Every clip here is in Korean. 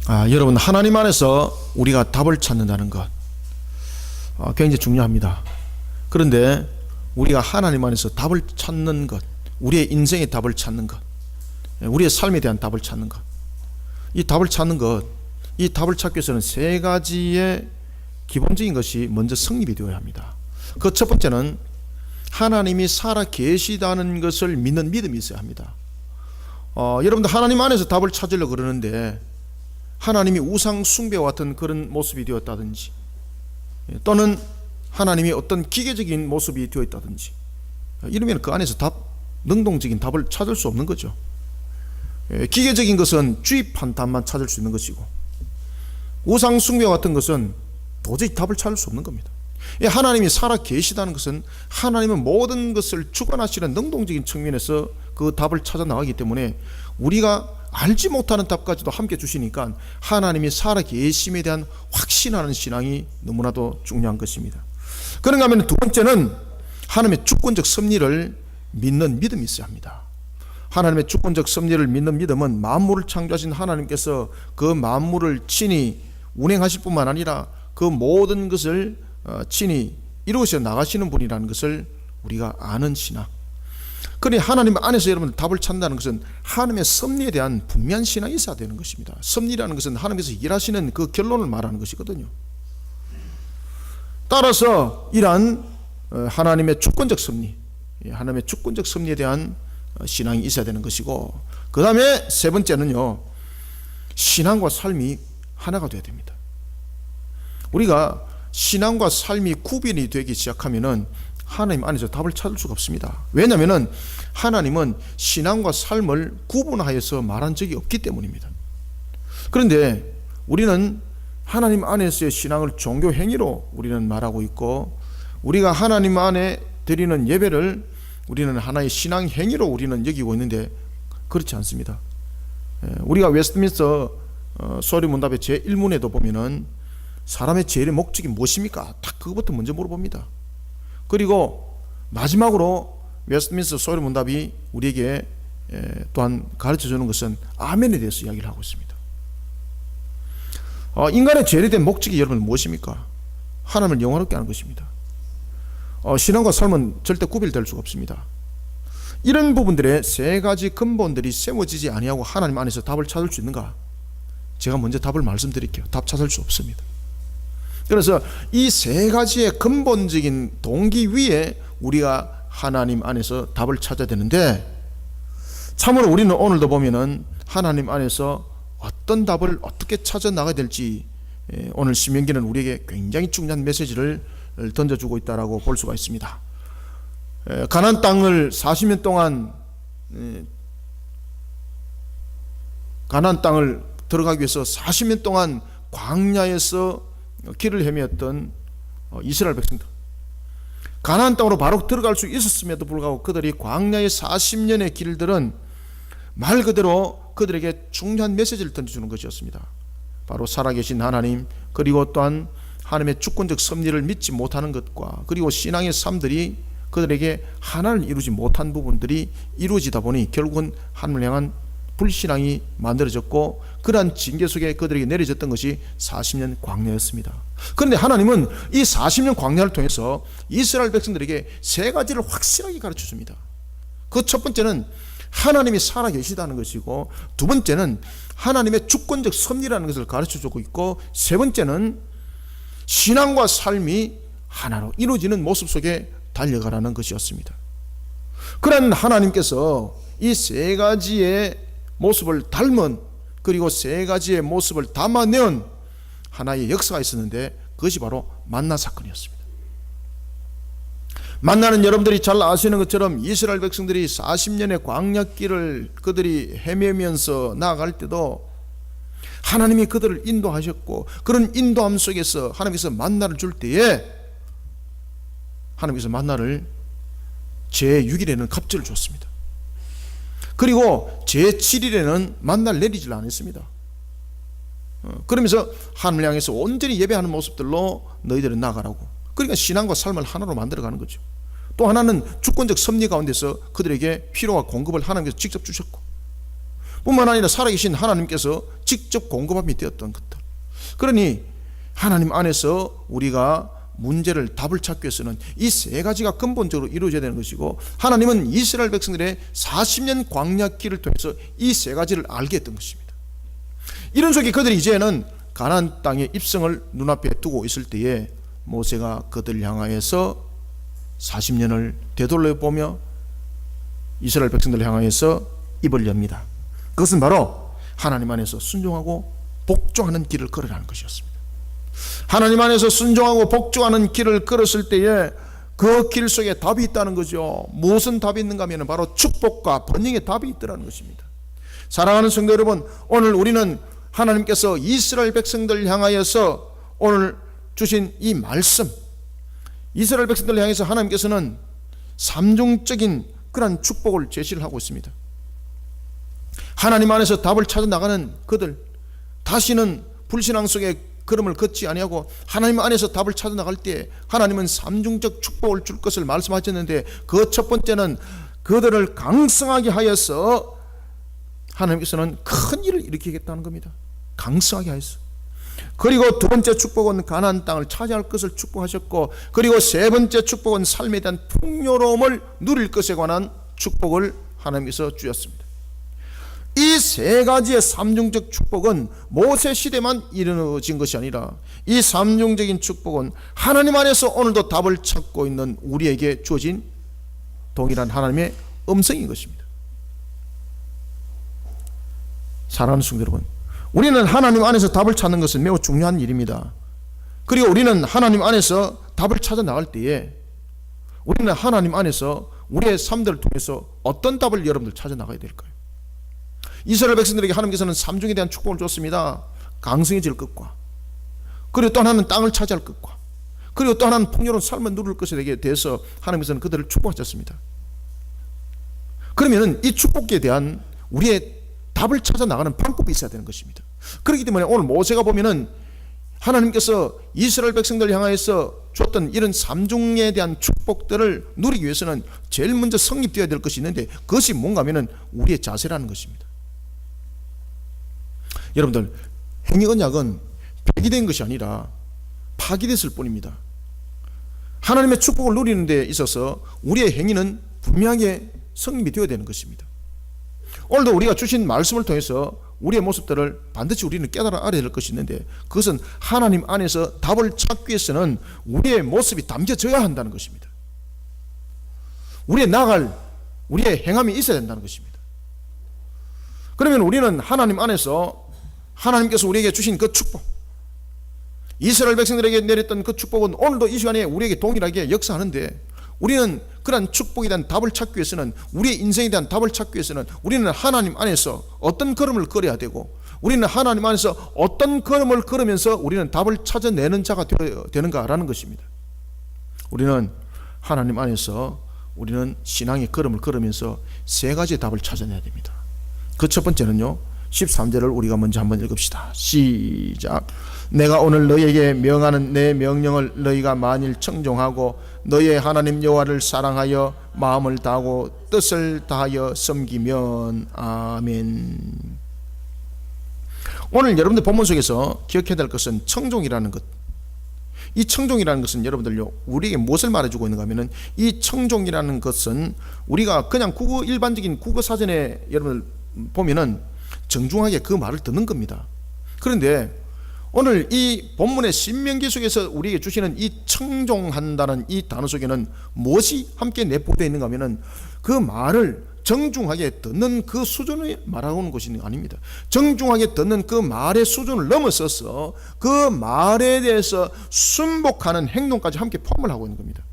여러분, 하나님 안에서 우리가 답을 찾는다는 것 굉장히 중요합니다. 그런데 우리가 하나님 안에서 답을 찾는 것, 우리의 인생의 답을 찾는 것, 우리의 삶에 대한 답을 찾는 것, 이 답을 찾는 것, 이 답을 찾기 위해서는 세 가지의 기본적인 것이 먼저 성립이 되어야 합니다. 그 첫 번째는 하나님이 살아 계시다는 것을 믿는 믿음이 있어야 합니다. 여러분들 하나님 안에서 답을 찾으려고 그러는데 하나님이 우상 숭배와 같은 그런 모습이 되었다든지, 또는 하나님이 어떤 기계적인 모습이 되어 있다든지, 이러면 그 안에서 능동적인 답을 찾을 수 없는 거죠. 기계적인 것은 주입한 답만 찾을 수 있는 것이고, 우상 숭배와 같은 것은 도저히 답을 찾을 수 없는 겁니다. 하나님이 살아 계시다는 것은 하나님은 모든 것을 주관하시는 능동적인 측면에서 그 답을 찾아 나가기 때문에 우리가 알지 못하는 답까지도 함께 주시니까 하나님이 살아 계심에 대한 확신하는 신앙이 너무나도 중요한 것입니다. 그런가 하면 두 번째는 하나님의 주권적 섭리를 믿는 믿음이 있어야 합니다. 하나님의 주권적 섭리를 믿는 믿음은 만물을 창조하신 하나님께서 그 만물을 친히 운행하실 뿐만 아니라 그 모든 것을 친히 이루어져 나가시는 분이라는 것을 우리가 아는 신앙. 그러니 하나님 안에서 여러분 답을 찾는다는 것은 하나님의 섭리에 대한 분명한 신앙이 있어야 되는 것입니다. 섭리라는 것은 하나님께서 일하시는 그 결론을 말하는 것이거든요. 따라서 이러한 하나님의 주권적 섭리, 하나님의 주권적 섭리에 대한 신앙이 있어야 되는 것이고, 그 다음에 세 번째는요, 신앙과 삶이 하나가 되어야 됩니다. 우리가 신앙과 삶이 구별이 되기 시작하면은 하나님 안에서 답을 찾을 수가 없습니다. 왜냐하면 하나님은 신앙과 삶을 구분하여서 말한 적이 없기 때문입니다. 그런데 우리는 하나님 안에서의 신앙을 종교 행위로 우리는 말하고 있고, 우리가 하나님 안에 드리는 예배를 우리는 하나의 신앙 행위로 우리는 여기고 있는데 그렇지 않습니다. 우리가 웨스트민스터 소리문답의 제1문에도 보면은 사람의 제일의 목적이 무엇입니까? 딱 그것부터 먼저 물어봅니다. 그리고 마지막으로 웨스트민스터 소리문답이 우리에게 또한 가르쳐주는 것은 아멘에 대해서 이야기를 하고 있습니다. 인간의 제일에 대한 목적이 여러분 무엇입니까? 하나님을 영화롭게 하는 것입니다. 신앙과 삶은 절대 구별될 수가 없습니다. 이런 부분들의 세 가지 근본들이 세워지지 아니하고 하나님 안에서 답을 찾을 수 있는가? 제가 먼저 답을 말씀드릴게요. 답 찾을 수 없습니다. 그래서 이 세 가지의 근본적인 동기 위에 우리가 하나님 안에서 답을 찾아야 되는데, 참으로 우리는 오늘도 보면은 하나님 안에서 어떤 답을 어떻게 찾아 나가야 될지 오늘 신명기는 우리에게 굉장히 중요한 메시지를 던져주고 있다라고 볼 수가 있습니다. 가나안 땅을 40년 동안 가나안 땅을 들어가기 위해서 40년 동안 광야에서 길을 헤매었던 이스라엘 백성들, 가나안 땅으로 바로 들어갈 수 있었음에도 불구하고 그들이 광야의 40년의 길들은 말 그대로 그들에게 중요한 메시지를 던져주는 것이었습니다. 바로 살아계신 하나님, 그리고 또한 하나님의 주권적 섭리를 믿지 못하는 것과, 그리고 신앙의 삶들이 그들에게 하나를 이루지 못한 부분들이 이루어지다 보니 결국은 하나님을 향한 불신앙이 만들어졌고, 그러한 징계 속에 그들에게 내려졌던 것이 40년 광야였습니다. 그런데 하나님은 이 40년 광야를 통해서 이스라엘 백성들에게 세 가지를 확실하게 가르쳐 줍니다. 그 첫 번째는 하나님이 살아계시다는 것이고, 두 번째는 하나님의 주권적 섭리라는 것을 가르쳐 주고 있고, 세 번째는 신앙과 삶이 하나로 이루어지는 모습 속에 달려가라는 것이었습니다. 그런 하나님께서 이 세 가지의 모습을 닮은, 그리고 세 가지의 모습을 담아내온 하나의 역사가 있었는데 그것이 바로 만나 사건이었습니다. 만나는 여러분들이 잘 아시는 것처럼 이스라엘 백성들이 40년의 광야길을 그들이 헤매면서 나아갈 때도 하나님이 그들을 인도하셨고, 그런 인도함 속에서 하나님께서 만나를 줄 때에 하나님께서 만나를 제6일에는 갑절을 줬습니다. 그리고 제7일에는 만나를 내리질 않았습니다. 그러면서 하나님을 향해서 온전히 예배하는 모습들로 너희들은 나가라고. 그러니까 신앙과 삶을 하나로 만들어가는 거죠. 또 하나는 주권적 섭리 가운데서 그들에게 필요와 공급을 하나님께서 직접 주셨고, 뿐만 아니라 살아계신 하나님께서 직접 공급함이 되었던 것들. 그러니 하나님 안에서 우리가 문제를 답을 찾기 위해서는 이 세 가지가 근본적으로 이루어져야 되는 것이고, 하나님은 이스라엘 백성들의 40년 광야길을 통해서 이 세 가지를 알게 했던 것입니다. 이런 속에 그들이 이제는 가나안 땅의 입성을 눈앞에 두고 있을 때에 모세가 그들을 향하여서 40년을 되돌려보며 이스라엘 백성들을 향하여서 입을 엽니다. 그것은 바로 하나님 안에서 순종하고 복종하는 길을 걸으라는 것이었습니다. 하나님 안에서 순종하고 복종하는 길을 걸었을 때에 그 길 속에 답이 있다는 거죠. 무슨 답이 있는가 하면 바로 축복과 번영의 답이 있더라는 것입니다. 사랑하는 성도 여러분, 오늘 우리는 하나님께서 이스라엘 백성들을 향하여서 오늘 주신 이 말씀, 이스라엘 백성들을 향해서 하나님께서는 삼중적인 그런 축복을 제시를 하고 있습니다. 하나님 안에서 답을 찾아 나가는 그들, 다시는 불신앙 속에 걸음을 걷지 아니하고 하나님 안에서 답을 찾아 나갈 때 하나님은 삼중적 축복을 줄 것을 말씀하셨는데, 그 첫 번째는 그들을 강성하게 하여서 하나님께서는 큰 일을 일으키겠다는 겁니다. 강성하게 하여서. 그리고 두 번째 축복은 가나안 땅을 차지할 것을 축복하셨고, 그리고 세 번째 축복은 삶에 대한 풍요로움을 누릴 것에 관한 축복을 하나님께서 주셨습니다. 이 세 가지의 삼중적 축복은 모세 시대만 이루어진 것이 아니라 이 삼중적인 축복은 하나님 안에서 오늘도 답을 찾고 있는 우리에게 주어진 동일한 하나님의 음성인 것입니다. 사랑하는 성도 여러분, 우리는 하나님 안에서 답을 찾는 것은 매우 중요한 일입니다. 그리고 우리는 하나님 안에서 답을 찾아 나갈 때에 우리는 하나님 안에서 우리의 삶들을 통해서 어떤 답을 여러분들 찾아 나가야 될까요? 이스라엘 백성들에게 하나님께서는 삼중에 대한 축복을 줬습니다. 강성해질 것과, 그리고 또 하나는 땅을 차지할 것과, 그리고 또 하나는 풍요로운 삶을 누릴 것에 대해서 하나님께서는 그들을 축복하셨습니다. 그러면 이 축복에 대한 우리의 답을 찾아 나가는 방법이 있어야 되는 것입니다. 그렇기 때문에 오늘 모세가 보면은 하나님께서 이스라엘 백성들을 향하여서 줬던 이런 삼중에 대한 축복들을 누리기 위해서는 제일 먼저 성립되어야 될 것이 있는데, 그것이 뭔가 하면은 우리의 자세라는 것입니다. 여러분들, 행위 언약은 폐기된 것이 아니라 파기됐을 뿐입니다. 하나님의 축복을 누리는 데 있어서 우리의 행위는 분명하게 성립이 되어야 되는 것입니다. 오늘도 우리가 주신 말씀을 통해서 우리의 모습들을 반드시 우리는 깨달아 알아야 될 것이 있는데, 그것은 하나님 안에서 답을 찾기 위해서는 우리의 모습이 담겨져야 한다는 것입니다. 우리의 나갈, 우리의 행함이 있어야 된다는 것입니다. 그러면 우리는 하나님 안에서 하나님께서 우리에게 주신 그 축복, 이스라엘 백성들에게 내렸던 그 축복은 오늘도 이 시간에 우리에게 동일하게 역사하는데, 우리는 그런 축복에 대한 답을 찾기 위해서는, 우리의 인생에 대한 답을 찾기 위해서는 우리는 하나님 안에서 어떤 걸음을 걸어야 되고, 우리는 하나님 안에서 어떤 걸음을 걸으면서 우리는 답을 찾아내는 자가 되어야 되는가라는 것입니다. 우리는 하나님 안에서 우리는 신앙의 걸음을 걸으면서 세 가지의 답을 찾아내야 됩니다. 그 첫 번째는요, 13절을 우리가 먼저 한번 읽읍시다. 시작. 내가 오늘 너희에게 명하는 내 명령을 너희가 만일 청종하고 너희의 하나님 여호와를 사랑하여 마음을 다하고 뜻을 다하여 섬기면. 아멘. 오늘 여러분들 본문 속에서 기억해야 될 것은 청종이라는 것. 이 청종이라는 것은 여러분들요, 우리에게 무엇을 말해주고 있는가 하면은, 이 청종이라는 것은 우리가 그냥 일반적인 국어 사전에 여러분들 보면은 정중하게 그 말을 듣는 겁니다. 그런데 오늘 이 본문의 신명기 속에서 우리에게 주시는 이 청종한다는 이 단어 속에는 무엇이 함께 내포되어 있는가 하면은, 그 말을 정중하게 듣는 그 수준을 말하는 것이 아닙니다. 정중하게 듣는 그 말의 수준을 넘어서서 그 말에 대해서 순복하는 행동까지 함께 포함을 하고 있는 겁니다.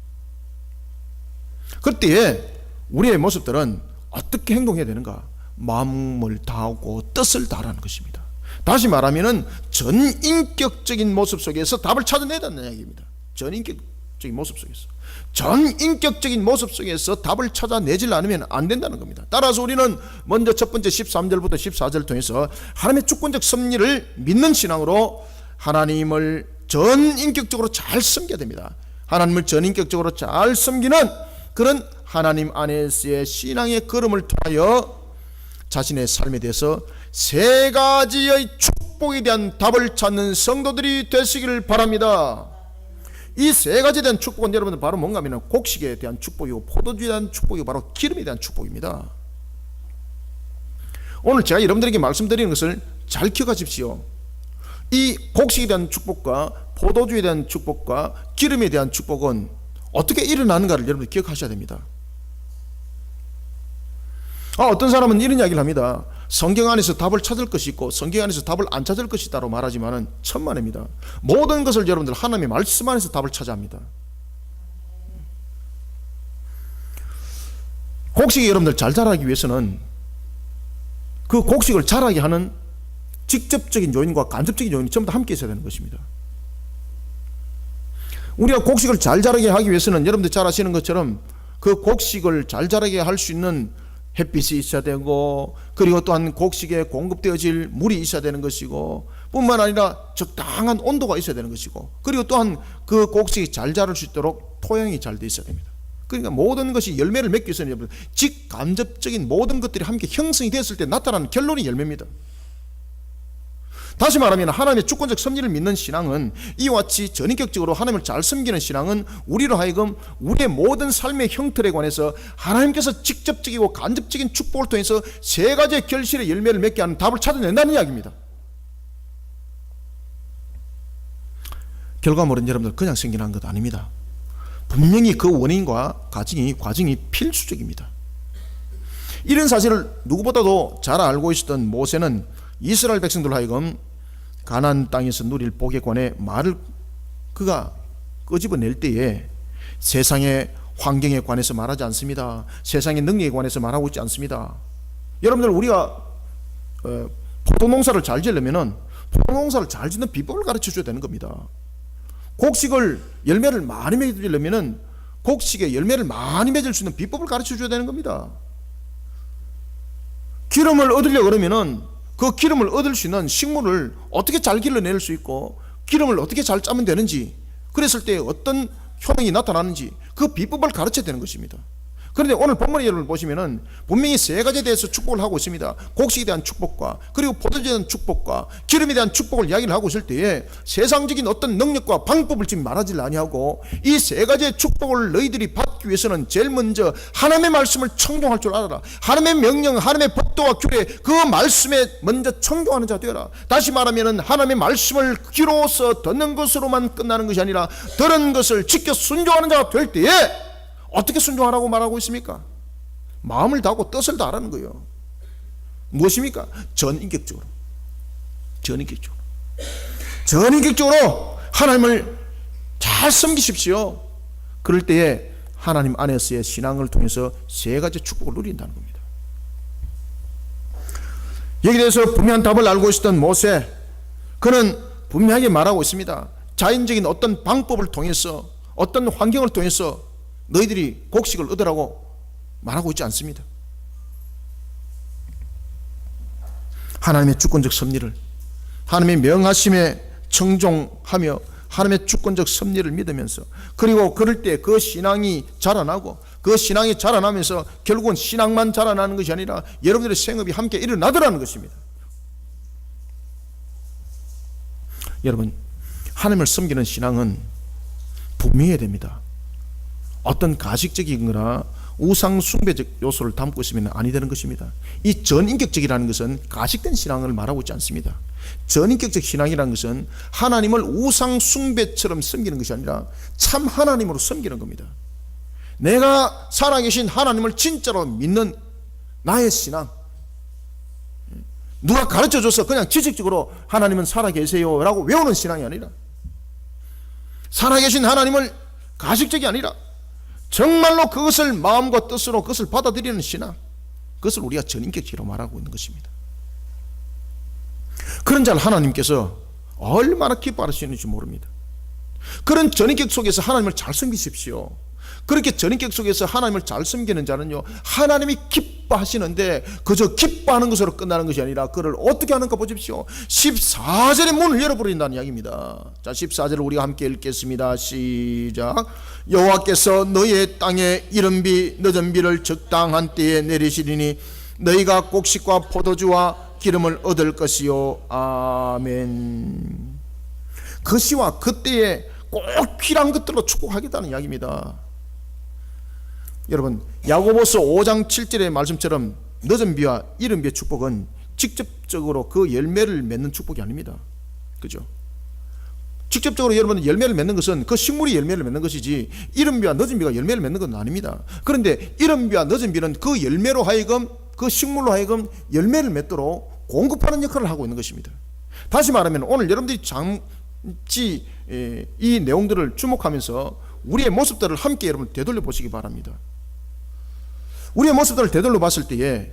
그때에 우리의 모습들은 어떻게 행동해야 되는가? 마음을 다하고 뜻을 다하라는 것입니다. 다시 말하면은 전인격적인 모습 속에서 답을 찾아내야 된다는 얘기입니다. 전인격적인 모습 속에서, 전인격적인 모습 속에서 답을 찾아내질 않으면 안 된다는 겁니다. 따라서 우리는 먼저 첫 번째 13절부터 14절을 통해서 하나님의 주권적 섭리를 믿는 신앙으로 하나님을 전인격적으로 잘 섬겨야 됩니다. 하나님을 전인격적으로 잘 섬기는 그런 하나님 안에서의 신앙의 걸음을 통하여 자신의 삶에 대해서 세 가지의 축복에 대한 답을 찾는 성도들이 되시기를 바랍니다. 이 세 가지에 대한 축복은 여러분들 바로 뭔가 하면 곡식에 대한 축복이고 포도주에 대한 축복이고 바로 기름에 대한 축복입니다. 오늘 제가 여러분들에게 말씀드리는 것을 잘 기억하십시오. 이 곡식에 대한 축복과 포도주에 대한 축복과 기름에 대한 축복은 어떻게 일어나는가를 여러분들 기억하셔야 됩니다. 어떤 사람은 이런 이야기를 합니다. 성경 안에서 답을 찾을 것이 있고 성경 안에서 답을 안 찾을 것이 있다고 말하지만은 천만입니다. 모든 것을 여러분들 하나님의 말씀 안에서 답을 찾아야 합니다. 곡식이 여러분들 잘 자라기 위해서는 그 곡식을 자라게 하는 직접적인 요인과 간접적인 요인이 전부 다 함께 있어야 되는 것입니다. 우리가 곡식을 잘 자라게 하기 위해서는 여러분들 잘 아시는 것처럼 그 곡식을 잘 자라게 할 수 있는 햇빛이 있어야 되고, 그리고 또한 곡식에 공급되어질 물이 있어야 되는 것이고, 뿐만 아니라 적당한 온도가 있어야 되는 것이고, 그리고 또한 그 곡식이 잘 자랄 수 있도록 토양이 잘 돼 있어야 됩니다. 그러니까 모든 것이 열매를 맺기 위해서는 직간접적인 모든 것들이 함께 형성이 됐을 때 나타나는 결론이 열매입니다. 다시 말하면 하나님의 주권적 섭리를 믿는 신앙은 이와 같이 전인격적으로 하나님을 잘 섬기는 신앙은 우리로 하여금 우리의 모든 삶의 형틀에 관해서 하나님께서 직접적이고 간접적인 축복을 통해서 세 가지의 결실의 열매를 맺게 하는 답을 찾아낸다는 이야기입니다. 결과물은 여러분들 그냥 생겨난 것 아닙니다. 분명히 그 원인과 과정이 필수적입니다. 이런 사실을 누구보다도 잘 알고 있었던 모세는 이스라엘 백성들로 하여금 가나안 땅에서 누릴 복에 관해 말을 그가 끄집어낼 때에 세상의 환경에 관해서 말하지 않습니다. 세상의 능력에 관해서 말하고 있지 않습니다. 여러분들, 우리가 포도농사를 잘 지으려면 포도농사를 잘 짓는 비법을 가르쳐 줘야 되는 겁니다. 곡식을 열매를 많이 맺으려면 곡식에 열매를 많이 맺을 수 있는 비법을 가르쳐 줘야 되는 겁니다. 기름을 얻으려고 그러면은 그 기름을 얻을 수 있는 식물을 어떻게 잘 길러낼 수 있고 기름을 어떻게 잘 짜면 되는지, 그랬을 때 어떤 효능이 나타나는지 그 비법을 가르쳐야 되는 것입니다. 그런데 오늘 본문의 여러분을 보시면은 분명히 세 가지에 대해서 축복을 하고 있습니다. 곡식에 대한 축복과 그리고 포도주에 대한 축복과 기름에 대한 축복을 이야기를 하고 있을 때에 세상적인 어떤 능력과 방법을 지금 말하지 아니하고 이 세 가지의 축복을 너희들이 받기 위해서는 제일 먼저 하나님의 말씀을 청종할 줄 알아라. 하나님의 명령, 하나님의 법도와 규례, 그 말씀에 먼저 청종하는 자 되어라. 다시 말하면은 하나님의 말씀을 귀로서 듣는 것으로만 끝나는 것이 아니라 들은 것을 지켜 순종하는 자가 될 때에 어떻게 순종하라고 말하고 있습니까? 마음을 다하고 뜻을 다하라는 거예요. 무엇입니까? 전인격적으로 하나님을 잘 섬기십시오. 그럴 때에 하나님 안에서의 신앙을 통해서 세 가지 축복을 누린다는 겁니다. 여기에 대해서 분명한 답을 알고 있었던 모세, 그는 분명하게 말하고 있습니다. 자연적인 어떤 방법을 통해서, 어떤 환경을 통해서 너희들이 곡식을 얻으라고 말하고 있지 않습니다. 하나님의 주권적 섭리를, 하나님의 명하심에 청종하며 하나님의 주권적 섭리를 믿으면서, 그리고 그럴 때 그 신앙이 자라나고, 그 신앙이 자라나면서 결국은 신앙만 자라나는 것이 아니라 여러분들의 생업이 함께 일어나더라는 것입니다. 여러분, 하나님을 섬기는 신앙은 분명해야 됩니다. 어떤 가식적인 거나 우상 숭배적 요소를 담고 있으면 아니 되는 것입니다. 이 전인격적이라는 것은 가식된 신앙을 말하고 있지 않습니다. 전인격적 신앙이라는 것은 하나님을 우상 숭배처럼 섬기는 것이 아니라 참 하나님으로 섬기는 겁니다. 내가 살아계신 하나님을 진짜로 믿는 나의 신앙, 누가 가르쳐줘서 그냥 지식적으로 하나님은 살아계세요 라고 외우는 신앙이 아니라, 살아계신 하나님을 가식적이 아니라 정말로 그것을 마음과 뜻으로 그것을 받아들이는 신앙, 그것을 우리가 전인격적으로 말하고 있는 것입니다. 그런 자를 하나님께서 얼마나 기뻐하시는지 모릅니다. 그런 전인격 속에서 하나님을 잘 섬기십시오. 그렇게 전인격 속에서 하나님을 잘 섬기는 자는요, 하나님이 기뻐하시는데 그저 기뻐하는 것으로 끝나는 것이 아니라 그를 어떻게 하는가 보십시오. 14절의 문을 열어버린다는 이야기입니다. 자, 14절을 우리가 함께 읽겠습니다. 시작. 여호와께서 너희의 땅에 이른 비 늦은 비를 적당한 때에 내리시리니 너희가 곡식과 포도주와 기름을 얻을 것이요. 아멘. 그 시와 그때에 꼭 필요한 것들로 축복하겠다는 이야기입니다. 여러분, 야고보서 5장 7절의 말씀처럼 늦은 비와 이른 비의 축복은 직접적으로 그 열매를 맺는 축복이 아닙니다. 그죠? 직접적으로 여러분 열매를 맺는 것은 그 식물이 열매를 맺는 것이지 이른 비와 늦은 비가 열매를 맺는 건 아닙니다. 그런데 이른 비와 늦은 비는 그 열매로 하여금, 그 식물로 하여금 열매를 맺도록 공급하는 역할을 하고 있는 것입니다. 다시 말하면 오늘 여러분들이 잠시 이 내용들을 주목하면서 우리의 모습들을 함께 여러분 되돌려 보시기 바랍니다. 우리의 모습들을 되돌려 봤을 때에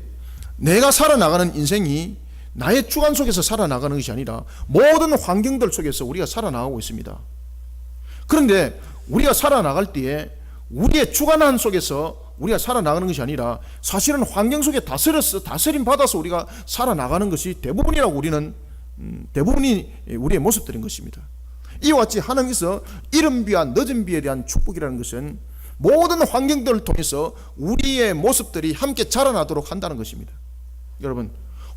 내가 살아나가는 인생이 나의 주관 속에서 살아나가는 것이 아니라 모든 환경들 속에서 우리가 살아나가고 있습니다. 그런데 우리가 살아나갈 때에 우리의 주관한 속에서 우리가 살아나가는 것이 아니라 사실은 환경 속에 다스림 받아서 우리가 살아나가는 것이 대부분이 우리의 모습들인 것입니다. 이와 같이 하나님께서 이른 비와 늦은 비에 대한 축복이라는 것은 모든 환경들을 통해서 우리의 모습들이 함께 자라나도록 한다는 것입니다. 여러분,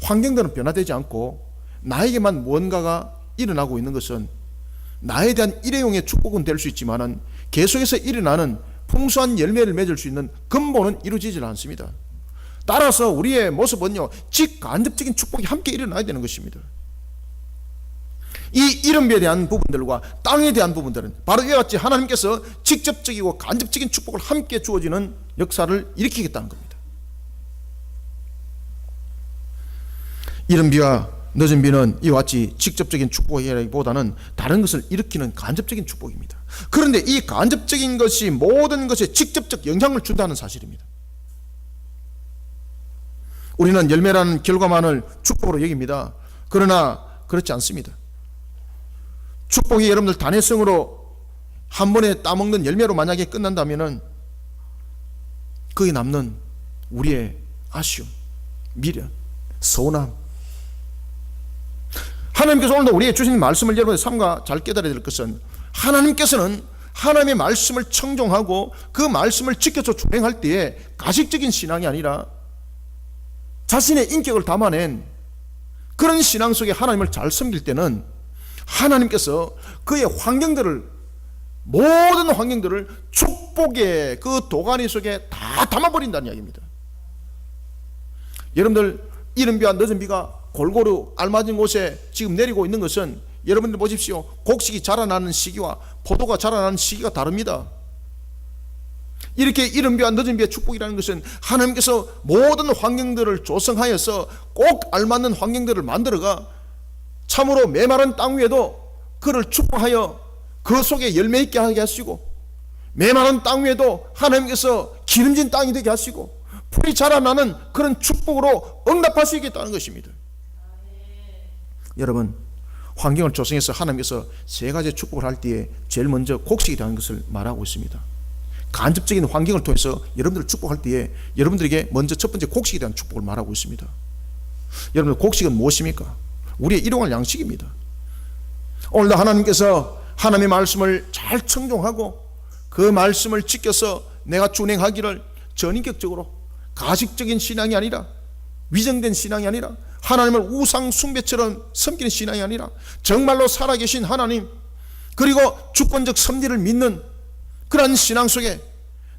환경들은 변화되지 않고 나에게만 무언가가 일어나고 있는 것은 나에 대한 일회용의 축복은 될 수 있지만은 계속해서 일어나는 풍성한 열매를 맺을 수 있는 근본은 이루어지질 않습니다. 따라서 우리의 모습은요, 직간접적인 축복이 함께 일어나야 되는 것입니다. 이 이른비에 대한 부분들과 땅에 대한 부분들은 바로 이와 같이 하나님께서 직접적이고 간접적인 축복을 함께 주어지는 역사를 일으키겠다는 겁니다. 이른비와 늦은 비는 이와 같이 직접적인 축복이라기보다는 다른 것을 일으키는 간접적인 축복입니다. 그런데 이 간접적인 것이 모든 것에 직접적 영향을 준다는 사실입니다. 우리는 열매라는 결과만을 축복으로 여깁니다. 그러나 그렇지 않습니다. 축복이 여러분들 단회성으로 한 번에 따먹는 열매로 만약에 끝난다면 거기 남는 우리의 아쉬움, 미련, 서운함. 하나님께서 오늘도 우리의 주신 말씀을 여러분의 삶과 잘 깨달아야 될 것은 하나님께서는 하나님의 말씀을 청종하고 그 말씀을 지켜서 준행할 때에 가식적인 신앙이 아니라 자신의 인격을 담아낸 그런 신앙 속에 하나님을 잘 섬길 때는 하나님께서 그의 모든 환경들을 축복의 그 도가니 속에 다 담아버린다는 이야기입니다. 여러분들 이른 비와 늦은 비가 골고루 알맞은 곳에 지금 내리고 있는 것은 여러분들 보십시오. 곡식이 자라나는 시기와 포도가 자라나는 시기가 다릅니다. 이렇게 이른 비와 늦은 비의 축복이라는 것은 하나님께서 모든 환경들을 조성하여서 꼭 알맞는 환경들을 만들어가 참으로 메마른 땅 위에도 그를 축복하여 그 속에 열매 있게 하게 하시고, 메마른 땅 위에도 하나님께서 기름진 땅이 되게 하시고 풀이 자라나는 그런 축복으로 응답하시겠다는 것입니다. 여러분, 환경을 조성해서 하나님께서 세 가지 축복을 할 때에 제일 먼저 곡식에 대한 것을 말하고 있습니다. 간접적인 환경을 통해서 여러분들을 축복할 때에 여러분들에게 먼저 첫 번째 곡식에 대한 축복을 말하고 있습니다. 여러분들, 곡식은 무엇입니까? 우리의 일용할 양식입니다. 오늘도 하나님께서 하나님의 말씀을 잘 청종하고 그 말씀을 지켜서 내가 준행하기를 전인격적으로 가식적인 신앙이 아니라, 위정된 신앙이 아니라, 하나님을 우상 숭배처럼 섬기는 신앙이 아니라 정말로 살아계신 하나님, 그리고 주권적 섭리를 믿는 그런 신앙 속에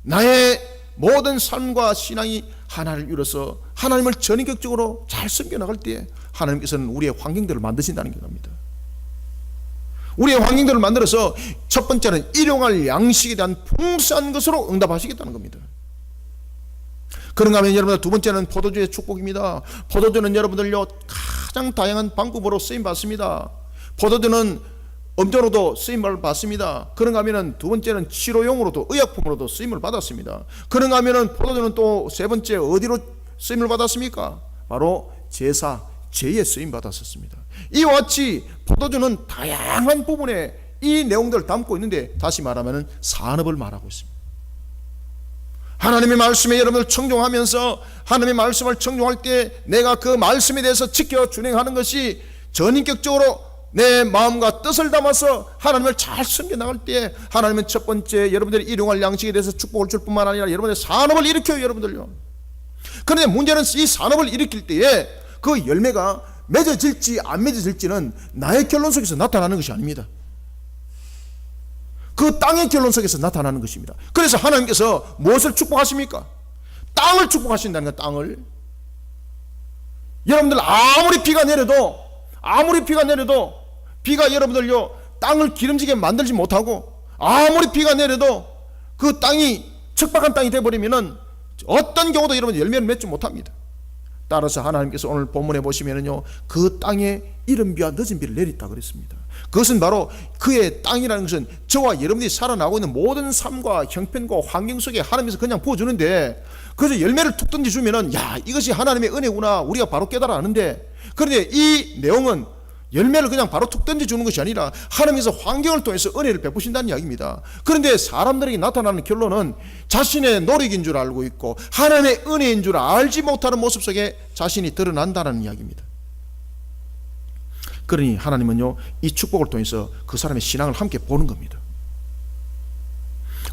나의 모든 삶과 신앙이 하나를 이루어서 하나님을 전인격적으로 잘 섬겨나갈 때에 하나님께서는 우리의 환경들을 만드신다는 겁니다. 우리의 환경들을 만들어서 첫 번째는 일용할 양식에 대한 풍성한 것으로 응답하시겠다는 겁니다. 그런가 하면 여러분들, 두 번째는 포도주의 축복입니다. 포도주는 여러분들요 가장 다양한 방법으로 쓰임받습니다. 포도주는 음료로도 쓰임을 받습니다. 그런가 하면 두 번째는 치료용으로도, 의약품으로도 쓰임을 받았습니다. 그런가 하면 포도주는 또 세 번째 어디로 쓰임을 받았습니까? 바로 제사, 제에 쓰임 받았었습니다. 이와 같이 포도주는 다양한 부분에 이 내용들을 담고 있는데, 다시 말하면 산업을 말하고 있습니다. 하나님의 말씀에 여러분을 청종하면서 하나님의 말씀을 청종할 때 내가 그 말씀에 대해서 지켜 준행하는 것이 전인격적으로 내 마음과 뜻을 담아서 하나님을 잘 섬겨 나갈 때 하나님은 첫 번째 여러분들이 일용할 양식에 대해서 축복을 줄 뿐만 아니라 여러분의 산업을 일으켜요. 여러분들요, 그런데 문제는 이 산업을 일으킬 때에 그 열매가 맺어질지 안 맺어질지는 나의 결론 속에서 나타나는 것이 아닙니다. 그 땅의 결론 속에서 나타나는 것입니다. 그래서 하나님께서 무엇을 축복하십니까? 땅을 축복하신다는 거예요. 땅을. 여러분들 아무리 비가 내려도 비가 여러분들요 땅을 기름지게 만들지 못하고, 아무리 비가 내려도 그 땅이 척박한 땅이 되어버리면은 어떤 경우도 여러분 열매를 맺지 못합니다. 따라서 하나님께서 오늘 본문에 보시면은요, 그 땅에 이른 비와 늦은 비를 내렸다 그랬습니다. 그것은 바로 그의 땅이라는 것은 저와 여러분들이 살아나고 있는 모든 삶과 형편과 환경 속에 하나님께서 그냥 부어주는데, 그래서 열매를 툭 던져주면은 야, 이것이 하나님의 은혜구나 우리가 바로 깨달아 아는데, 그런데 이 내용은 열매를 그냥 바로 툭 던져주는 것이 아니라 하나님께서 환경을 통해서 은혜를 베푸신다는 이야기입니다. 그런데 사람들에게 나타나는 결론은 자신의 노력인 줄 알고 있고 하나님의 은혜인 줄 알지 못하는 모습 속에 자신이 드러난다는 이야기입니다. 그러니 하나님은요, 이 축복을 통해서 그 사람의 신앙을 함께 보는 겁니다.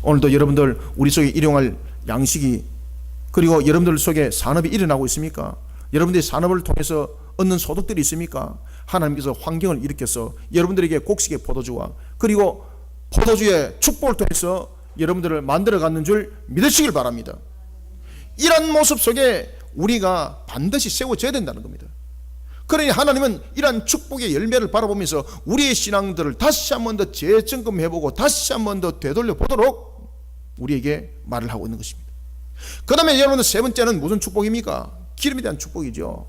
오늘도 여러분들 우리 속에 일용할 양식이, 그리고 여러분들 속에 산업이 일어나고 있습니까? 여러분들이 산업을 통해서 얻는 소득들이 있습니까? 하나님께서 환경을 일으켜서 여러분들에게 곡식의 포도주와 그리고 포도주의 축복을 통해서 여러분들을 만들어 가는 줄 믿으시길 바랍니다. 이런 모습 속에 우리가 반드시 세워져야 된다는 겁니다. 그러니 하나님은 이러한 축복의 열매를 바라보면서 우리의 신앙들을 다시 한 번 더 재점검해보고 다시 한 번 더 되돌려 보도록 우리에게 말을 하고 있는 것입니다. 그 다음에 여러분들 세 번째는 무슨 축복입니까? 기름에 대한 축복이죠.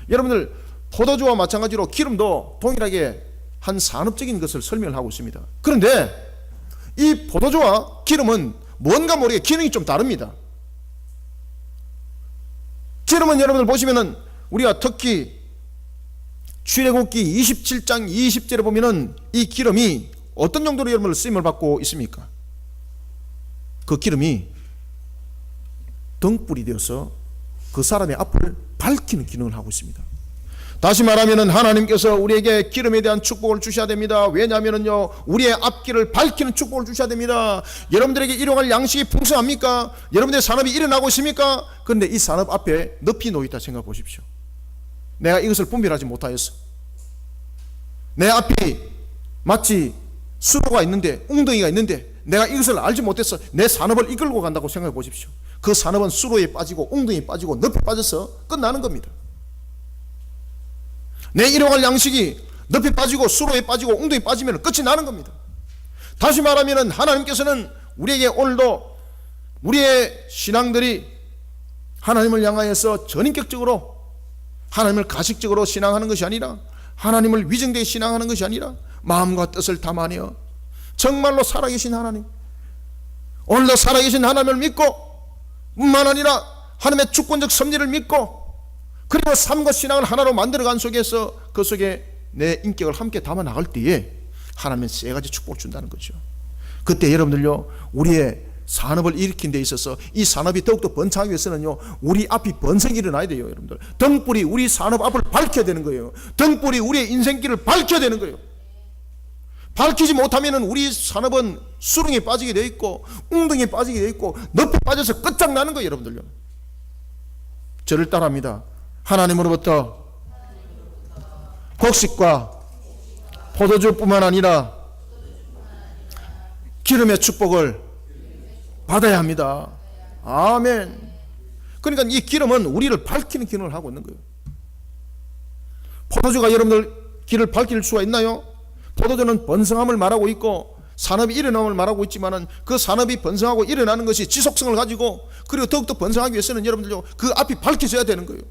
여러분들 포도주와 마찬가지로 기름도 동일하게 한 산업적인 것을 설명을 하고 있습니다. 그런데 이 포도주와 기름은 뭔가 모르게 기능이 좀 다릅니다. 기름은 여러분들 보시면은 우리가 특히 출애굽기 27장 20절에 보면은 이 기름이 어떤 정도로 여러분들 쓰임을 받고 있습니까? 그 기름이 등불이 되어서 그 사람의 앞을 밝히는 기능을 하고 있습니다. 다시 말하면 하나님께서 우리에게 기름에 대한 축복을 주셔야 됩니다. 왜냐하면요, 우리의 앞길을 밝히는 축복을 주셔야 됩니다. 여러분들에게 일용할 양식이 풍성합니까? 여러분들의 산업이 일어나고 있습니까? 그런데 이 산업 앞에 늪이 놓여있다 생각해 보십시오. 내가 이것을 분별하지 못하였어. 내 앞이 마치 수로가 있는데, 웅덩이가 있는데 내가 이것을 알지 못해서 내 산업을 이끌고 간다고 생각해 보십시오. 그 산업은 수로에 빠지고 웅덩이에 빠지고 늪에 빠져서 끝나는 겁니다. 내 일용할 양식이 늪에 빠지고 수로에 빠지고 웅덩이에 빠지면 끝이 나는 겁니다. 다시 말하면 하나님께서는 우리에게 오늘도 우리의 신앙들이 하나님을 향하여서 전인격적으로 하나님을 가식적으로 신앙하는 것이 아니라, 하나님을 위정되게 신앙하는 것이 아니라 마음과 뜻을 담아내어 정말로 살아계신 하나님, 오늘도 살아계신 하나님을 믿고 뿐만 아니라 하나님의 주권적 섭리를 믿고 그리고 삶과 신앙을 하나로 만들어간 속에서 그 속에 내 인격을 함께 담아 나갈 때에 하나님은 세 가지 축복을 준다는 거죠. 그때 여러분들요, 우리의 산업을 일으킨 데 있어서 이 산업이 더욱더 번창하기 위해서는요, 우리 앞이 번성이 일어나야 돼요. 여러분들 등불이 우리 산업 앞을 밝혀야 되는 거예요. 등불이 우리의 인생길을 밝혀야 되는 거예요. 밝히지 못하면 우리 산업은 수렁에 빠지게 되어 있고 웅덩이에 빠지게 되어 있고 늪에 빠져서 끝장나는 거예요. 여러분들요, 저를 따라합니다. 하나님으로부터 곡식과 포도주뿐만 아니라 기름의 축복을 받아야 합니다. 아멘. 그러니까 이 기름은 우리를 밝히는 기능을 하고 있는 거예요. 포도주가 여러분들 길을 밝힐 수가 있나요? 포도주는 번성함을 말하고 있고 산업이 일어남을 말하고 있지만은 그 산업이 번성하고 일어나는 것이 지속성을 가지고 그리고 더욱더 번성하기 위해서는 여러분들요, 그 앞이 밝혀져야 되는 거예요.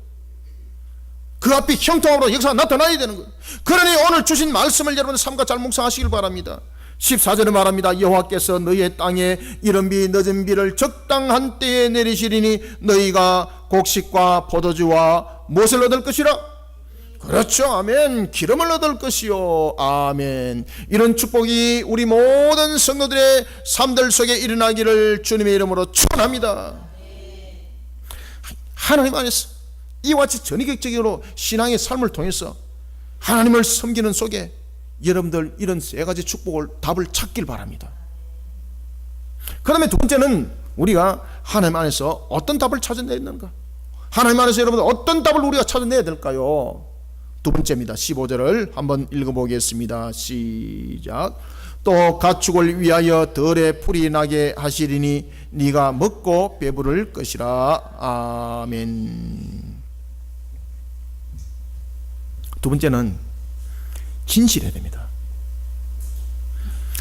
그 앞이 형통함으로 역사가 나타나야 되는 거예요. 그러니 오늘 주신 말씀을 여러분 삶과 잘 묵상하시길 바랍니다. 14절에 말합니다. 여호와께서 너희의 땅에 이른 비 늦은 비를 적당한 때에 내리시리니 너희가 곡식과 포도주와 무엇을 얻을 것이라? 그렇죠. 아멘. 기름을 얻을 것이요. 아멘. 이런 축복이 우리 모든 성도들의 삶들 속에 일어나기를 주님의 이름으로 축원합니다. 하나님 안에서 이와 같이 전위격적으로 신앙의 삶을 통해서 하나님을 섬기는 속에 여러분들 이런 세 가지 축복을 답을 찾길 바랍니다. 그 다음에 두 번째는 우리가 하나님 안에서 어떤 답을 찾아내야 되는가? 하나님 안에서 여러분 어떤 답을 우리가 찾아내야 될까요? 두 번째입니다. 15절을 한번 읽어보겠습니다. 시작. 또 가축을 위하여 덜에 풀이 나게 하시리니 네가 먹고 배부를 것이라. 아멘. 두 번째는 진실해야 됩니다.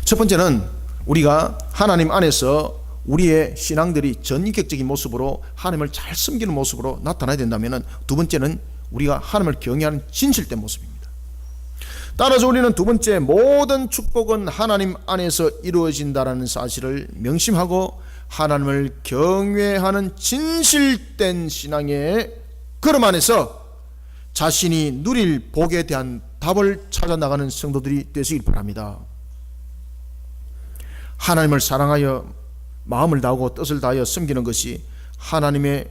첫 번째는 우리가 하나님 안에서 우리의 신앙들이 전인격적인 모습으로 하나님을 잘 섬기는 모습으로 나타나야 된다면, 두 번째는 우리가 하나님을 경외하는 진실된 모습입니다. 따라서 우리는 두 번째, 모든 축복은 하나님 안에서 이루어진다라는 사실을 명심하고 하나님을 경외하는 진실된 신앙의 걸음 안에서 자신이 누릴 복에 대한 답을 찾아 나가는 성도들이 되시길 바랍니다. 하나님을 사랑하여 마음을 다하고 뜻을 다하여 섬기는 것이 하나님의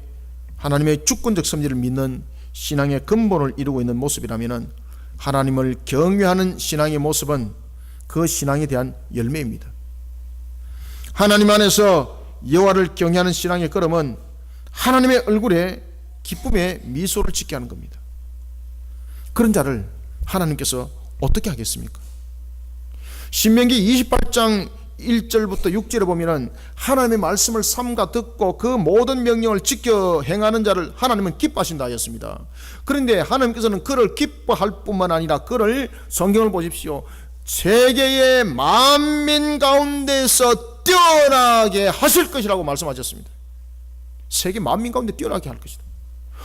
주권적 섭리를 믿는 신앙의 근본을 이루고 있는 모습이라면, 하나님을 경외하는 신앙의 모습은 그 신앙에 대한 열매입니다. 하나님 안에서 여호와를 경외하는 신앙의 걸음은 하나님의 얼굴에 기쁨의 미소를 짓게 하는 겁니다. 그런 자를 하나님께서 어떻게 하겠습니까? 신명기 28장 1절부터 6절에 보면은 하나님의 말씀을 삼가 듣고 그 모든 명령을 지켜 행하는 자를 하나님은 기뻐하신다 하였습니다. 그런데 하나님께서는 그를 기뻐할 뿐만 아니라 그를, 성경을 보십시오, 세계의 만민 가운데서 뛰어나게 하실 것이라고 말씀하셨습니다. 세계 만민 가운데 뛰어나게 할 것이다.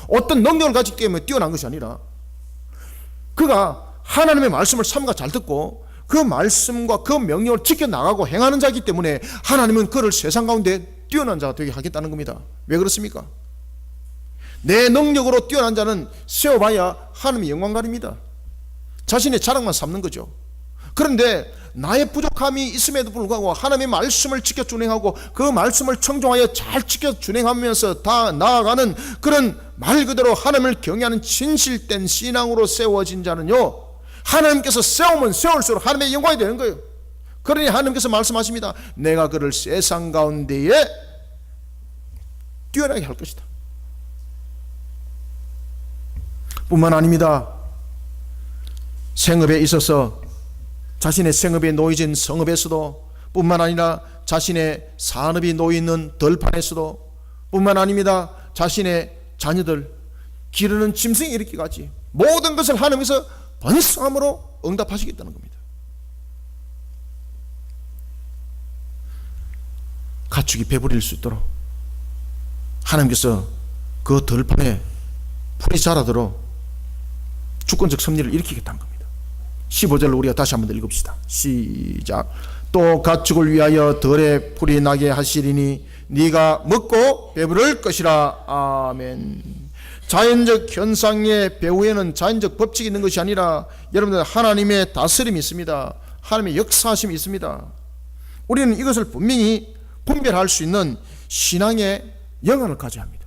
어떤 능력을 가지기 때문에 뛰어난 것이 아니라 그가 하나님의 말씀을 삼가 잘 듣고 그 말씀과 그 명령을 지켜나가고 행하는 자이기 때문에 하나님은 그를 세상 가운데 뛰어난 자가 되게 하겠다는 겁니다. 왜 그렇습니까? 내 능력으로 뛰어난 자는 세워봐야 하나님의 영광 가립니다. 자신의 자랑만 삼는 거죠. 그런데 나의 부족함이 있음에도 불구하고 하나님의 말씀을 지켜 준행하고 그 말씀을 청종하여 잘 지켜 준행하면서 다 나아가는 그런 말 그대로 하나님을 경외하는 진실된 신앙으로 세워진 자는요, 하나님께서 세우면 세울수록 하나님의 영광이 되는 거예요. 그러니 하나님께서 말씀하십니다. 내가 그를 세상 가운데에 뛰어나게 할 것이다. 뿐만 아닙니다. 생업에 있어서 자신의 생업에 놓여진 성업에서도, 뿐만 아니라 자신의 산업이 놓여있는 들판에서도, 뿐만 아닙니다. 자신의 자녀들 기르는 짐승이 이르기까지 모든 것을 하나님께서 번성함으로 응답하시겠다는 겁니다. 가축이 배부릴 수 있도록 하나님께서 그 들판에 풀이 자라도록 주권적 섭리를 일으키겠다는 겁니다. 15절로 우리가 다시 한번 읽읍시다. 시작. 또 가축을 위하여 덜에 풀이 나게 하시리니 네가 먹고 배부를 것이라. 아멘. 자연적 현상의 배후에는 자연적 법칙이 있는 것이 아니라 여러분들 하나님의 다스림이 있습니다. 하나님의 역사하심이 있습니다. 우리는 이것을 분명히 분별할 수 있는 신앙의 영안을 가져야 합니다.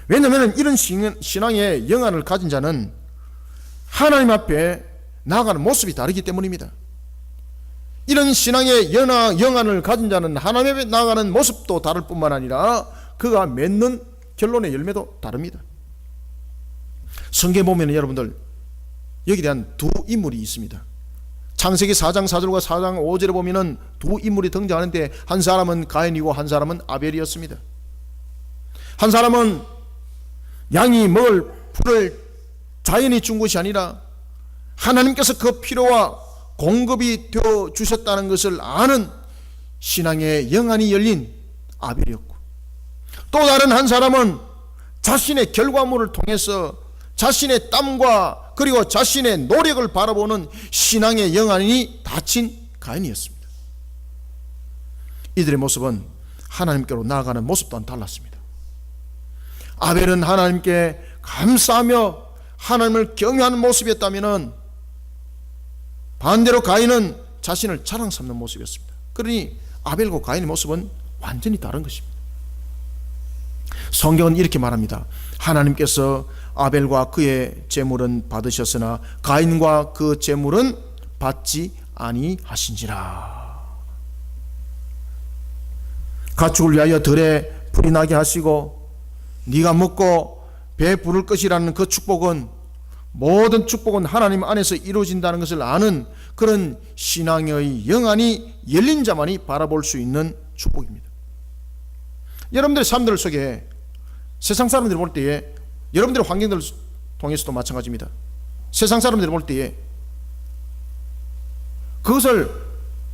왜냐하면 이런 신앙의 영안을 가진 자는 하나님 앞에 나아가는 모습이 다르기 때문입니다. 이런 신앙의 영안을 가진 자는 하나님 앞에 나아가는 모습도 다를 뿐만 아니라 그가 맺는 결론의 열매도 다릅니다. 성경에 보면 여러분들 여기에 대한 두 인물이 있습니다. 창세기 4장 4절과 4장 5절에 보면 두 인물이 등장하는데 한 사람은 가인이고 한 사람은 아벨이었습니다. 한 사람은 양이 먹을 풀을 자연이 준 것이 아니라 하나님께서 그 필요와 공급이 되어 주셨다는 것을 아는 신앙의 영안이 열린 아벨이었고, 또 다른 한 사람은 자신의 결과물을 통해서 자신의 땀과 그리고 자신의 노력을 바라보는 신앙의 영안이 닫힌 가인이었습니다. 이들의 모습은 하나님께로 나아가는 모습 또한 달랐습니다. 아벨은 하나님께 감사하며 하나님을 경외하는 모습이었다면 반대로 가인은 자신을 자랑 삼는 모습이었습니다. 그러니 아벨과 가인의 모습은 완전히 다른 것입니다. 성경은 이렇게 말합니다. 하나님께서 아벨과 그의 제물은 받으셨으나 가인과 그 제물은 받지 아니하신지라. 가축을 위하여 들에 풀이 나게 하시고 네가 먹고 배 부를 것이라는 그 축복은, 모든 축복은 하나님 안에서 이루어진다는 것을 아는 그런 신앙의 영안이 열린 자만이 바라볼 수 있는 축복입니다. 여러분들의 삶들 속에 세상 사람들이 볼 때에, 여러분들의 환경들을 통해서도 마찬가지입니다. 세상 사람들이 볼 때에 그것을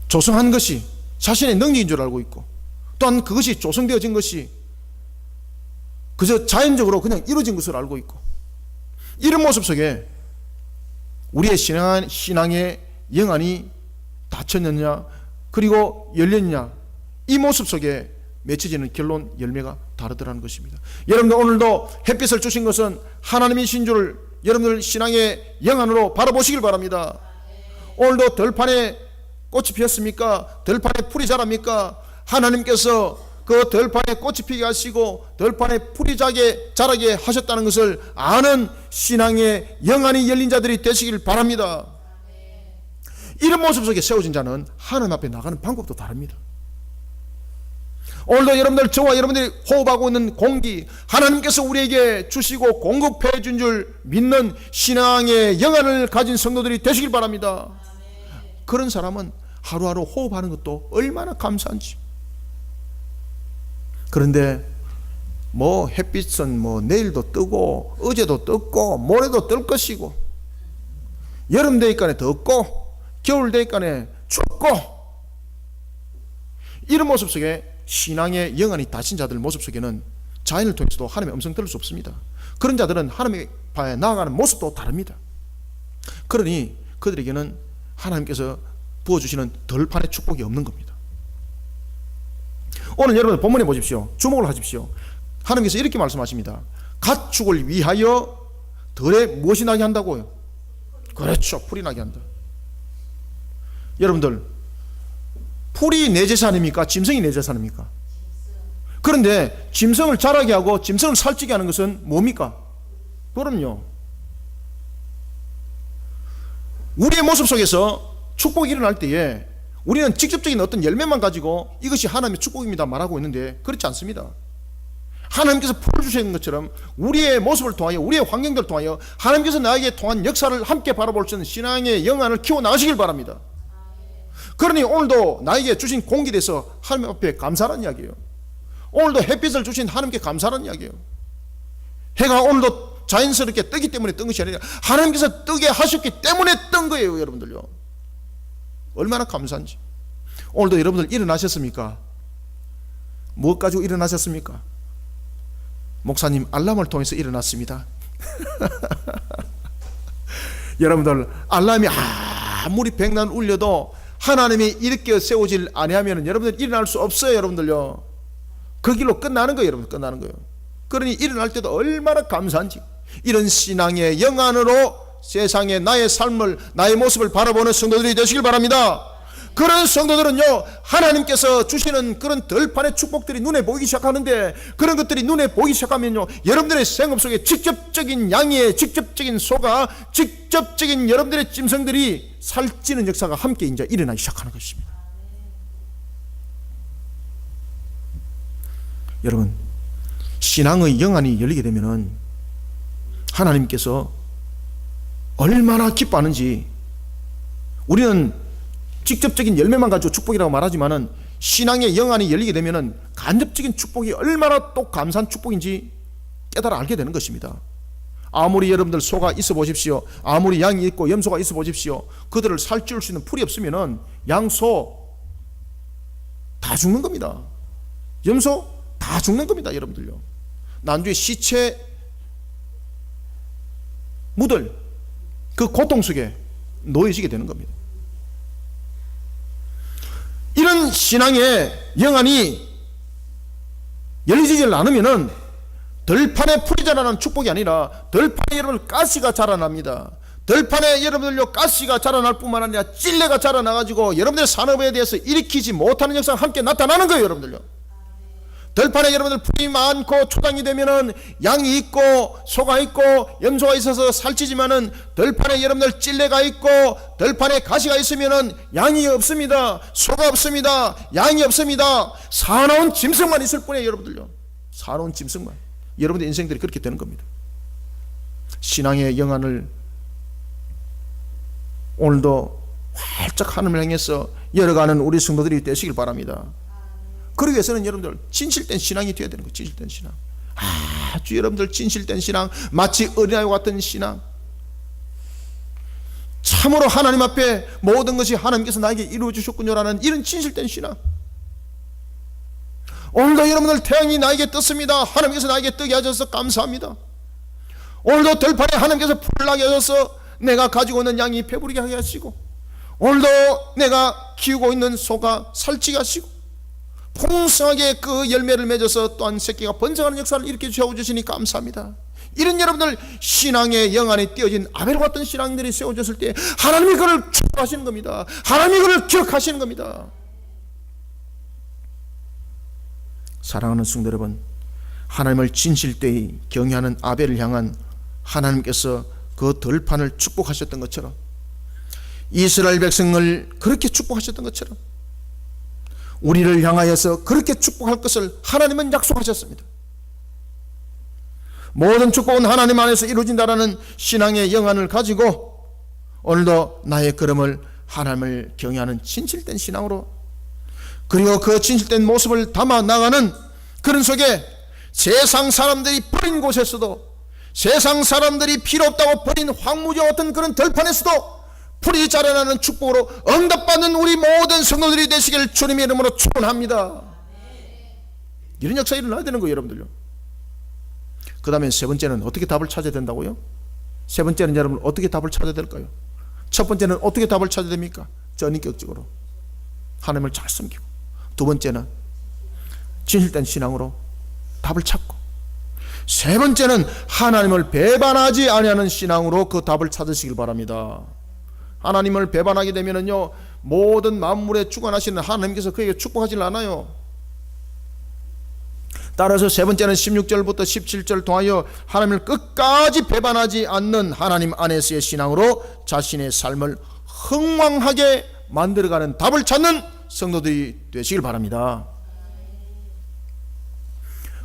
조성한 것이 자신의 능력인 줄 알고 있고, 또한 그것이 조성되어진 것이 그저 자연적으로 그냥 이루어진 것을 알고 있고, 이런 모습 속에 우리의 신앙의 영안이 닫혔느냐 그리고 열렸느냐, 이 모습 속에 맺혀지는 결론, 열매가 다르더라는 것입니다. 여러분들 오늘도 햇빛을 주신 것은 하나님이신 줄 여러분들 신앙의 영안으로 바라보시길 바랍니다. 오늘도 들판에 꽃이 피었습니까? 들판에 풀이 자랍니까? 하나님께서 그 들판에 꽃이 피게 하시고 들판에 풀이 자라게 하셨다는 것을 아는 신앙의 영안이 열린 자들이 되시길 바랍니다. 이런 모습 속에 세워진 자는 하나님 앞에 나가는 방법도 다릅니다. 오늘도 여러분들, 저와 여러분들이 호흡하고 있는 공기, 하나님께서 우리에게 주시고 공급해 준 줄 믿는 신앙의 영안을 가진 성도들이 되시길 바랍니다. 그런 사람은 하루하루 호흡하는 것도 얼마나 감사한지. 그런데 햇빛은 내일도 뜨고 어제도 떴고 모레도 뜰 것이고, 여름 되니까 덥고 겨울 되니까 춥고, 이런 모습 속에 신앙의 영안이 닫힌 자들 모습 속에는 자연을 통해서도 하나님의 음성 들을 수 없습니다. 그런 자들은 하나님의 바에 나아가는 모습도 다릅니다. 그러니 그들에게는 하나님께서 부어주시는 덜판의 축복이 없는 겁니다. 오늘 여러분 본문에 보십시오. 주목을 하십시오. 하나님께서 이렇게 말씀하십니다. 가축을 위하여 덜에 무엇이 나게 한다고요? 그렇죠, 풀이 나게 한다. 여러분들, 풀이 내 재산입니까? 짐승이 내 재산입니까? 그런데 짐승을 자라게 하고 짐승을 살찌게 하는 것은 뭡니까? 그럼요, 우리의 모습 속에서 축복이 일어날 때에 우리는 직접적인 어떤 열매만 가지고 이것이 하나님의 축복입니다 말하고 있는데, 그렇지 않습니다. 하나님께서 풀을 주시는 것처럼 우리의 모습을 통하여, 우리의 환경들을 통하여 하나님께서 나에게 통한 역사를 함께 바라볼 수 있는 신앙의 영안을 키워나가시길 바랍니다. 그러니 오늘도 나에게 주신 공기에 대해서 하나님 앞에 감사하는 이야기예요. 오늘도 햇빛을 주신 하나님께 감사하는 이야기예요. 해가 오늘도 자연스럽게 뜨기 때문에 뜬 것이 아니라 하나님께서 뜨게 하셨기 때문에 뜬 거예요. 여러분들요, 얼마나 감사한지. 오늘도 여러분들 일어나셨습니까? 무엇 가지고 일어나셨습니까? 목사님, 알람을 통해서 일어났습니다. 여러분들, 알람이 아무리 백날 울려도 하나님이 일으켜 세우질 아니하면 여러분들 일어날 수 없어요. 여러분들요, 그 길로 끝나는 거예요. 여러분, 끝나는 거예요. 그러니 일어날 때도 얼마나 감사한지, 이런 신앙의 영안으로 세상에 나의 삶을, 나의 모습을 바라보는 성도들이 되시길 바랍니다. 그런 성도들은요, 하나님께서 주시는 그런 덜판의 축복들이 눈에 보이기 시작하는데, 그런 것들이 눈에 보이기 시작하면요, 여러분들의 생업 속에 직접적인 양의 직접적인 소가, 직접적인 여러분들의 짐승들이 살찌는 역사가 함께 이제 일어나기 시작하는 것입니다. 여러분, 신앙의 영안이 열리게 되면은 하나님께서 얼마나 기뻐하는지, 우리는 직접적인 열매만 가지고 축복이라고 말하지만은 신앙의 영안이 열리게 되면은 간접적인 축복이 얼마나 또 감사한 축복인지 깨달아 알게 되는 것입니다. 아무리 여러분들 소가 있어 보십시오, 아무리 양이 있고 염소가 있어 보십시오, 그들을 살찌울 수 있는 풀이 없으면은 양, 소 다 죽는 겁니다. 염소 다 죽는 겁니다. 여러분들요, 난주에 시체 묻을 그 고통 속에 놓여지게 되는 겁니다. 이런 신앙의 영안이 열리지 않으면은 덜판에 풀이 자라나는 축복이 아니라 덜판에 여러분 가시가 자라납니다. 덜판에 여러분들요 가시가 자라날 뿐만 아니라 찔레가 자라나가지고 여러분들의 산업에 대해서 일으키지 못하는 역사가 함께 나타나는 거예요. 여러분들요, 덜판에 여러분들 풀이 많고 초당이 되면은 양이 있고 소가 있고 염소가 있어서 살찌지만은 덜판에 여러분들 찔레가 있고 덜판에 가시가 있으면은 양이 없습니다. 소가 없습니다. 양이 없습니다. 사나운 짐승만 있을 뿐이에요. 여러분들요, 사나운 짐승만. 여러분의 인생들이 그렇게 되는 겁니다. 신앙의 영안을 오늘도 활짝 하늘을 향해서 열어가는 우리 성도들이 되시길 바랍니다. 그러기 위해서는 여러분들 진실된 신앙이 되어야 되는 거예요. 진실된 신앙. 아주 여러분들 진실된 신앙, 마치 어린아이와 같은 신앙, 참으로 하나님 앞에 모든 것이 하나님께서 나에게 이루어 주셨군요라는 이런 진실된 신앙. 오늘도 여러분들 태양이 나에게 떴습니다. 하나님께서 나에게 뜨게 하셔서 감사합니다. 오늘도 들판에 하나님께서 풀을 나게 하셔서 내가 가지고 있는 양이 배부르게 하게 하시고, 오늘도 내가 키우고 있는 소가 살찌게 하시고, 풍성하게 그 열매를 맺어서 또한 새끼가 번성하는 역사를 이렇게 세워주시니 감사합니다. 이런 여러분들 신앙의 영안에 띄어진 아벨과 같은 신앙들이 세워졌을 때 하나님이 그를 축복하시는 겁니다. 하나님이 그를 기억하시는 겁니다. 사랑하는 성도 여러분, 하나님을 진실되이 경외하는 아벨을 향한 하나님께서 그 들판을 축복하셨던 것처럼, 이스라엘 백성을 그렇게 축복하셨던 것처럼 우리를 향하여서 그렇게 축복할 것을 하나님은 약속하셨습니다. 모든 축복은 하나님 안에서 이루어진다라는 신앙의 영안을 가지고 오늘도 나의 걸음을 하나님을 경외하는 진실된 신앙으로, 그리고 그 진실된 모습을 담아 나가는 그런 속에 세상 사람들이 버린 곳에서도, 세상 사람들이 필요 없다고 버린 황무지와 같은 그런 들판에서도 풀이 자라나는 축복으로 응답받는 우리 모든 성도들이 되시길 주님의 이름으로 축원합니다. 이런 역사가 일어나야 되는 거예요, 여러분들요. 그 다음에 세 번째는 어떻게 답을 찾아야 된다고요? 세 번째는 여러분 어떻게 답을 찾아야 될까요? 첫 번째는 어떻게 답을 찾아야 됩니까? 전인격적으로 하나님을 잘 섬기고, 두 번째는 진실된 신앙으로 답을 찾고, 세 번째는 하나님을 배반하지 아니하는 신앙으로 그 답을 찾으시길 바랍니다. 하나님을 배반하게 되면은요, 모든 만물에 주관하시는 하나님께서 그에게 축복하지 않아요. 따라서 세 번째는 16절부터 17절 통하여 하나님을 끝까지 배반하지 않는 하나님 안에서의 신앙으로 자신의 삶을 흥왕하게 만들어가는 답을 찾는 성도들이 되시길 바랍니다.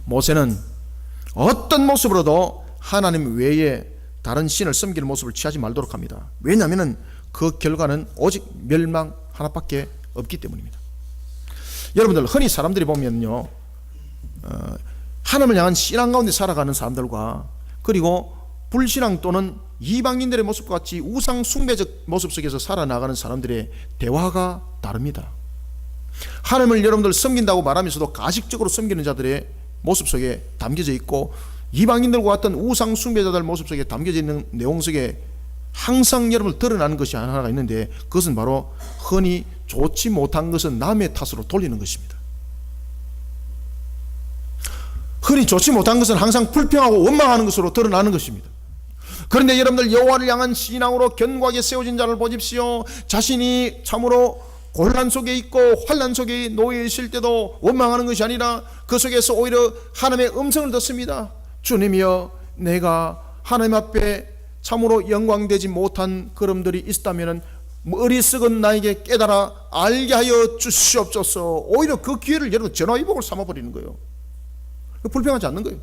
모세는 어떤 모습으로도 하나님 외에 다른 신을 섬기는 모습을 취하지 말도록 합니다. 왜냐하면 그 결과는 오직 멸망 하나밖에 없기 때문입니다. 여러분들, 흔히 사람들이 보면요, 하나님을 향한 신앙 가운데 살아가는 사람들과, 그리고 불신앙 또는 이방인들의 모습과 같이 우상 숭배적 모습 속에서 살아나가는 사람들의 대화가 다릅니다. 하나님을 여러분들 섬긴다고 말하면서도 가식적으로 섬기는 자들의 모습 속에 담겨져 있고, 이방인들과 같은 우상 숭배자들 모습 속에 담겨져 있는 내용 속에 항상 여러분 드러나는 것이 하나가 있는데, 그것은 바로 흔히 좋지 못한 것은 남의 탓으로 돌리는 것입니다. 흔히 좋지 못한 것은 항상 불평하고 원망하는 것으로 드러나는 것입니다. 그런데 여러분들, 여호와를 향한 신앙으로 견고하게 세워진 자를 보십시오. 자신이 참으로 곤란 속에 있고 환난 속에 놓여 있을 때도 원망하는 것이 아니라 그 속에서 오히려 하나님의 음성을 듣습니다. 주님이여, 내가 하나님 앞에 참으로 영광되지 못한 걸음들이 있다면 어리석은 나에게 깨달아 알게 하여 주시옵소서. 오히려 그 기회를 여러분 전화위복을 삼아버리는 거예요. 불평하지 않는 거예요.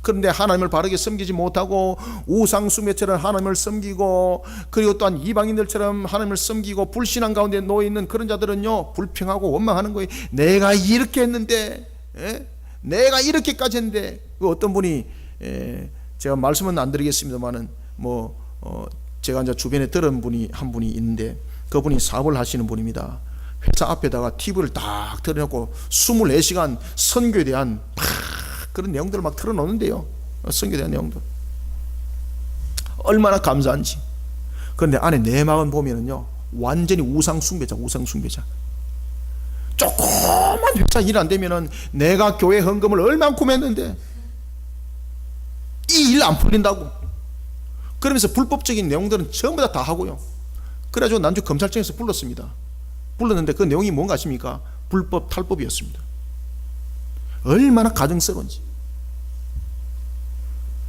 그런데 하나님을 바르게 섬기지 못하고 우상숭배처럼 하나님을 섬기고, 그리고 또한 이방인들처럼 하나님을 섬기고 불신앙 가운데 놓여있는 그런 자들은요, 불평하고 원망하는 거예요. 내가 이렇게 했는데, 내가 이렇게까지 했는데. 어떤 분이, 제가 말씀은 안 드리겠습니다만은 제가 이제 주변에 들은 분이 한 분이 있는데, 그분이 사업을 하시는 분입니다. 회사 앞에다가 TV를 딱 틀어놓고 24시간 선교에 대한 그런 내용들을 막 틀어놓는데요. 선교에 대한 내용들 얼마나 감사한지. 그런데 안에 내막은 보면은요, 완전히 우상숭배자. 조그만 회사 일 안 되면은 내가 교회 헌금을 얼만큼 했는데 이 일 안 풀린다고 그러면서 불법적인 내용들은 전부 다 하고요. 그래가지고 난주 검찰청에서 불렀는데 그 내용이 뭔가 아십니까? 불법 탈법이었습니다. 얼마나 가증스러운지.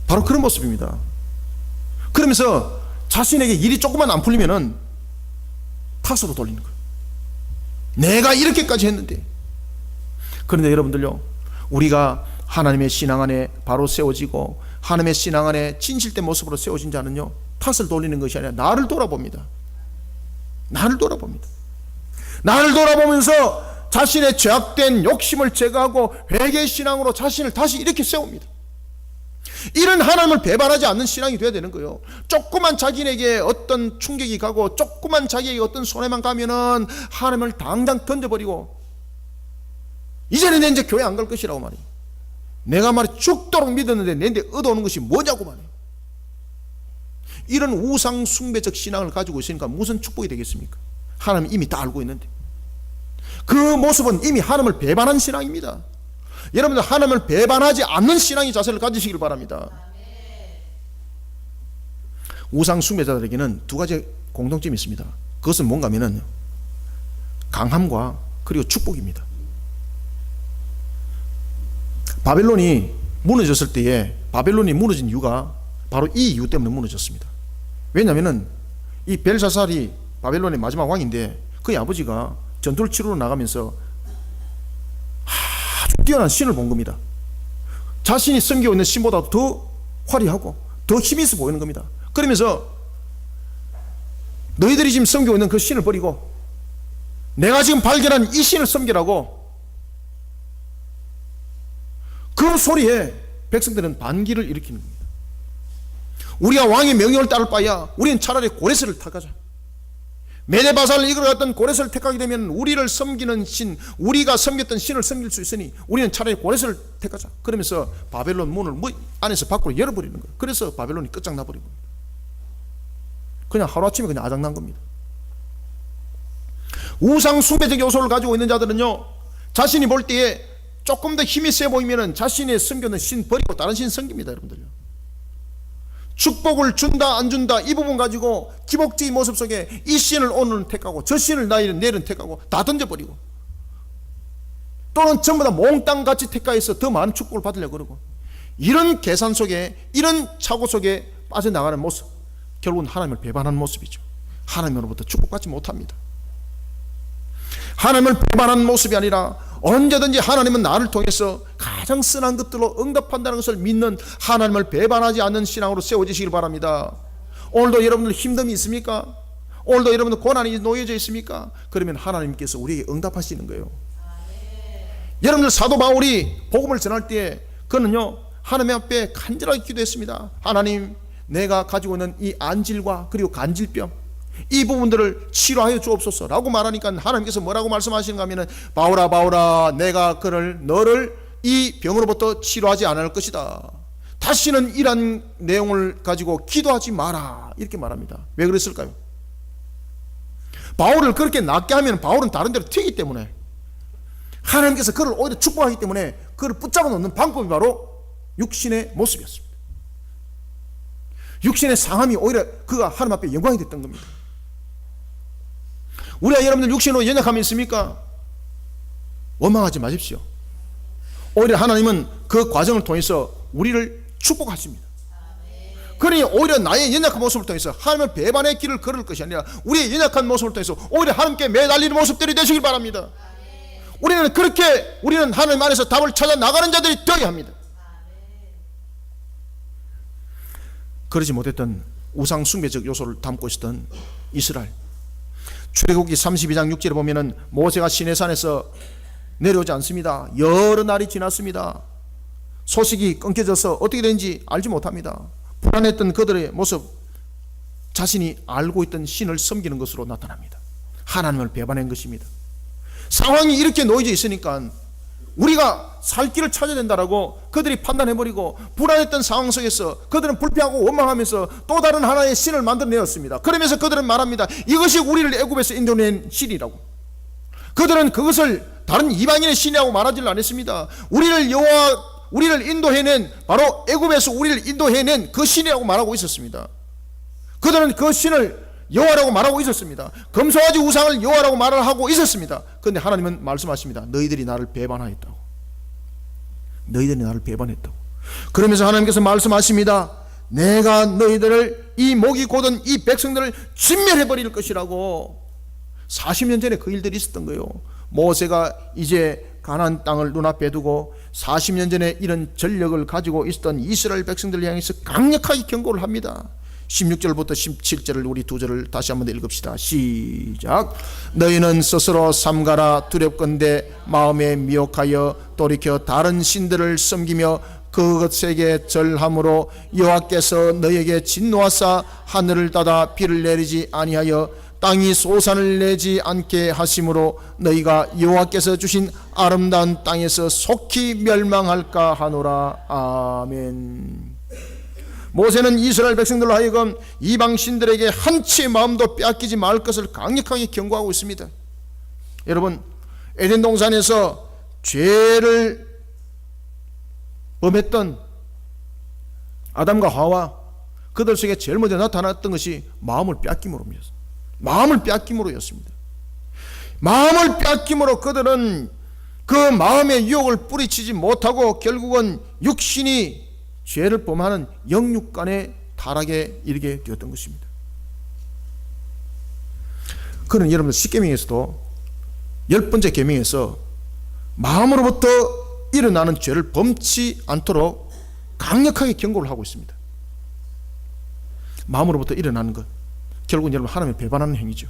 바로 그런 모습입니다. 그러면서 자신에게 일이 조금만 안 풀리면은 탓으로 돌리는 거예요. 내가 이렇게까지 했는데. 그런데 여러분들요, 우리가 하나님의 신앙 안에 바로 세워지고 하나님의 신앙 안에 진실된 모습으로 세워진 자는요, 탓을 돌리는 것이 아니라 나를 돌아봅니다. 나를 돌아봅니다. 나를 돌아보면서 자신의 죄악된 욕심을 제거하고 회개의 신앙으로 자신을 다시 이렇게 세웁니다. 이런 하나님을 배반하지 않는 신앙이 되어야 되는 거예요. 조그만 자기에게 어떤 충격이 가고 조그만 자기에게 어떤 손해만 가면은 하나님을 당장 던져버리고 이제는 내 이제 교회 안 갈 것이라고 말이에요. 내가 말이 죽도록 믿었는데 내한테 얻어오는 것이 뭐냐고 말이에요. 이런 우상 숭배적 신앙을 가지고 있으니까 무슨 축복이 되겠습니까? 하나님 이미 다 알고 있는데. 그 모습은 이미 하나님을 배반한 신앙입니다. 여러분들 하나님을 배반하지 않는 신앙의 자세를 가지시길 바랍니다. 우상 숭배자들에게는 두 가지 공통점이 있습니다. 그것은 뭔가 하면은 강함과 그리고 축복입니다. 바벨론이 무너졌을 때에 바벨론이 무너진 이유가 바로 이 이유 때문에 무너졌습니다. 왜냐하면 이 벨사살이 바벨론의 마지막 왕인데 그의 아버지가 전투를 치르러 나가면서 아주 뛰어난 신을 본 겁니다. 자신이 섬기고 있는 신보다 더 화려하고 더 힘이 있어 보이는 겁니다. 그러면서 너희들이 지금 섬기고 있는 그 신을 버리고 내가 지금 발견한 이 신을 섬기라고, 그 소리에 백성들은 반기를 일으키는 겁니다. 우리가 왕의 명령을 따를 바야 우리는 차라리 고레스를 택하자. 메데바살을 이끌어갔던 고레스를 택하게 되면 우리를 섬기는 신, 우리가 섬겼던 신을 섬길 수 있으니 우리는 차라리 고레스를 택하자. 그러면서 바벨론 문을 안에서 밖으로 열어버리는 거예요. 그래서 바벨론이 끝장나버린 겁니다. 그냥 하루아침에 그냥 아작난 겁니다. 우상 숭배적 요소를 가지고 있는 자들은요, 자신이 볼 때에 조금 더 힘이 세 보이면 자신의 섬기는 신 버리고 다른 신 섬깁니다. 여러분들요, 축복을 준다 안 준다 이 부분 가지고 기복주의 모습 속에 이 신을 오늘은 택하고 저 신을 내일은 택하고 다 던져버리고, 또는 전부 다 몽땅같이 택하해서 더 많은 축복을 받으려고 그러고, 이런 계산 속에 이런 착오 속에 빠져나가는 모습, 결국은 하나님을 배반하는 모습이죠. 하나님으로부터 축복받지 못합니다. 하나님을 배반하는 모습이 아니라 언제든지 하나님은 나를 통해서 가장 선한 것들로 응답한다는 것을 믿는 하나님을 배반하지 않는 신앙으로 세워지시길 바랍니다. 오늘도 여러분들 힘듦이 있습니까? 오늘도 여러분들 고난이 놓여져 있습니까? 그러면 하나님께서 우리에게 응답하시는 거예요. 여러분들 사도 바울이 복음을 전할 때 그는요, 하나님 앞에 간절하게 기도했습니다. 하나님, 내가 가지고 있는 이 안질과 그리고 간질병, 이 부분들을 치료하여 주옵소서 라고 말하니까 하나님께서 뭐라고 말씀하시는가 하면, 바울아 바울아, 내가 너를 이 병으로부터 치료하지 않을 것이다. 다시는 이런 내용을 가지고 기도하지 마라, 이렇게 말합니다. 왜 그랬을까요? 바울을 그렇게 낫게 하면 바울은 다른 데로 튀기 때문에, 하나님께서 그를 오히려 축복하기 때문에 그를 붙잡아 놓는 방법이 바로 육신의 모습이었습니다. 육신의 상함이 오히려 그가 하나님 앞에 영광이 됐던 겁니다. 우리가 여러분들 육신으로 연약함이 있습니까? 원망하지 마십시오. 오히려 하나님은 그 과정을 통해서 우리를 축복하십니다. 그러니 오히려 나의 연약한 모습을 통해서 하나님의 배반의 길을 걸을 것이 아니라 우리의 연약한 모습을 통해서 오히려 하나님께 매달리는 모습들이 되시길 바랍니다. 우리는 하나님 안에서 답을 찾아 나가는 자들이 되어야 합니다. 그러지 못했던 우상 숭배적 요소를 담고 있었던 이스라엘, 출애굽기 32장 6절에 보면은 모세가 시내산에서 내려오지 않습니다. 여러 날이 지났습니다. 소식이 끊겨져서 어떻게 되는지 알지 못합니다. 불안했던 그들의 모습, 자신이 알고 있던 신을 섬기는 것으로 나타납니다. 하나님을 배반한 것입니다. 상황이 이렇게 놓여져 있으니까 우리가 살 길을 찾아야 된다라고 그들이 판단해버리고, 불안했던 상황 속에서 그들은 불평하고 원망하면서 또 다른 하나의 신을 만들어내었습니다. 그러면서 그들은 말합니다. 이것이 우리를 애굽에서 인도낸 신이라고. 그들은 그것을 다른 이방인의 신이라고 말하지를 않았습니다. 우리를 인도해낸, 바로 애굽에서 우리를 인도해낸 그 신이라고 말하고 있었습니다. 그들은 그 신을 여호와라고 말하고 있었습니다. 금송아지 우상을 여호와라고 말을 하고 있었습니다. 그런데 하나님은 말씀하십니다. 너희들이 나를 배반하였다고. 너희들이 나를 배반했다고. 그러면서 하나님께서 말씀하십니다. 내가 너희들을, 이 목이 곧은 이 백성들을 진멸해버릴 것이라고. 40년 전에 그 일들이 있었던 거예요. 모세가 이제 가나안 땅을 눈앞에 두고 40년 전에 이런 전력을 가지고 있었던 이스라엘 백성들을 향해서 강력하게 경고를 합니다. 16절부터 17절을 우리 두 절을 다시 한번 읽읍시다. 시작. 너희는 스스로 삼가라. 두렵건대 마음에 미혹하여 돌이켜 다른 신들을 섬기며 그것에게 절함으로 여호와께서 너희에게 진노하사 하늘을 닫아 비를 내리지 아니하여 땅이 소산을 내지 않게 하심으로 너희가 여호와께서 주신 아름다운 땅에서 속히 멸망할까 하노라. 아멘. 모세는 이스라엘 백성들로 하여금 이방 신들에게 한치의 마음도 빼앗기지 말 것을 강력하게 경고하고 있습니다. 여러분, 에덴 동산에서 죄를 범했던 아담과 하와, 그들 속에 제일 먼저 나타났던 것이 마음을 빼앗김으로였습니다. 마음을 빼앗김으로였습니다. 마음을 빼앗김으로 그들은 그 마음의 유혹을 뿌리치지 못하고 결국은 육신이 죄를 범하는 영육간의 타락에 이르게 되었던 것입니다. 그는 여러분들 십계명에서도 10번째 계명에서 마음으로부터 일어나는 죄를 범치 않도록 강력하게 경고를 하고 있습니다. 마음으로부터 일어나는 것, 결국은 여러분 하나님을 배반하는 행위죠.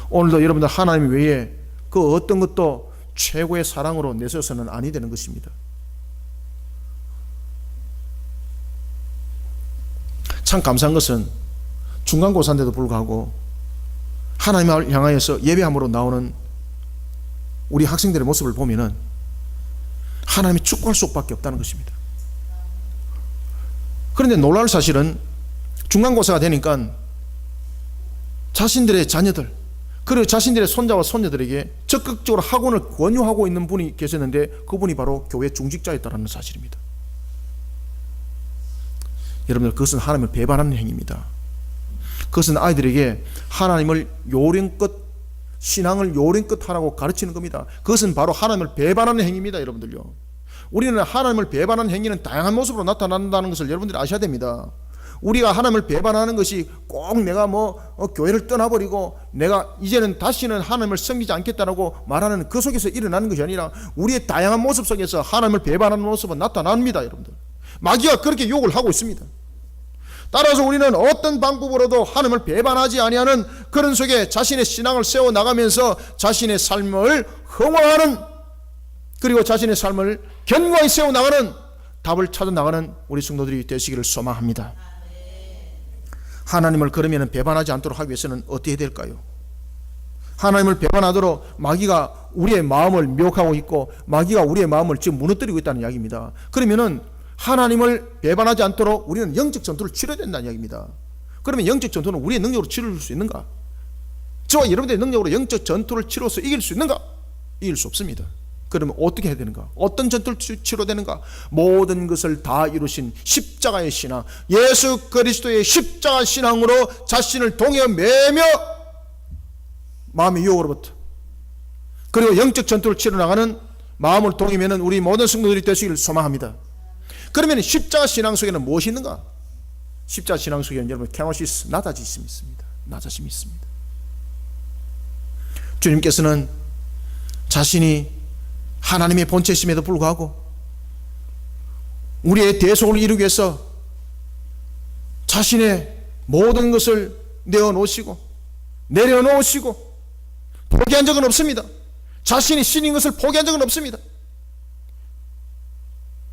오늘도 여러분들 하나님 외에 그 어떤 것도 최고의 사랑으로 내세워서는 아니 되는 것입니다. 참 감사한 것은 중간고사인데도 불구하고 하나님을 향하여서 예배함으로 나오는 우리 학생들의 모습을 보면은 하나님이 축복할 수밖에 없다는 것입니다. 그런데 놀라울 사실은 중간고사가 되니까 자신들의 자녀들, 그리고 자신들의 손자와 손녀들에게 적극적으로 학원을 권유하고 있는 분이 계셨는데 그분이 바로 교회 중직자였다는 사실입니다. 여러분들, 그것은 하나님을 배반하는 행위입니다. 그것은 아이들에게 하나님을 요령껏, 신앙을 요령껏 하라고 가르치는 겁니다. 그것은 바로 하나님을 배반하는 행위입니다. 여러분들요, 우리는 하나님을 배반하는 행위는 다양한 모습으로 나타난다는 것을 여러분들이 아셔야 됩니다. 우리가 하나님을 배반하는 것이 꼭 내가 교회를 떠나버리고 내가 이제는 다시는 하나님을 섬기지 않겠다라고 말하는 그 속에서 일어나는 것이 아니라 우리의 다양한 모습 속에서 하나님을 배반하는 모습은 나타납니다. 여러분들, 마귀가 그렇게 욕을 하고 있습니다. 따라서 우리는 어떤 방법으로도 하나님을 배반하지 아니하는 그런 속에 자신의 신앙을 세워나가면서 자신의 삶을 흥화하는, 그리고 자신의 삶을 견고하게 세워나가는 답을 찾아나가는 우리 성도들이 되시기를 소망합니다. 하나님을 그러면 배반하지 않도록 하기 위해서는 어떻게 해야 될까요? 하나님을 배반하도록 마귀가 우리의 마음을 미혹하고 있고 마귀가 우리의 마음을 지금 무너뜨리고 있다는 이야기입니다. 그러면은 하나님을 배반하지 않도록 우리는 영적 전투를 치러야 된다는 이야기입니다. 그러면 영적 전투는 우리의 능력으로 치를 수 있는가? 저와 여러분들의 능력으로 영적 전투를 치러서 이길 수 있는가? 이길 수 없습니다. 그러면 어떻게 해야 되는가? 어떤 전투를 치러야 되는가? 모든 것을 다 이루신 십자가의 신앙, 예수 그리스도의 십자가 신앙으로 자신을 동여 매며 마음의 유혹으로부터, 그리고 영적 전투를 치러 나가는 마음을 동이면 우리 모든 성도들이 되시기를 소망합니다. 그러면 십자가 신앙 속에는 무엇이 있는가? 십자가 신앙 속에는 여러분 케노시스, 나다짐이 있습니다. 나다짐이 있습니다. 주님께서는 자신이 하나님의 본체심에도 불구하고 우리의 대속을 이루기 위해서 자신의 모든 것을 내어놓으시고 내려놓으시고 포기한 적은 없습니다. 자신이 신인 것을 포기한 적은 없습니다.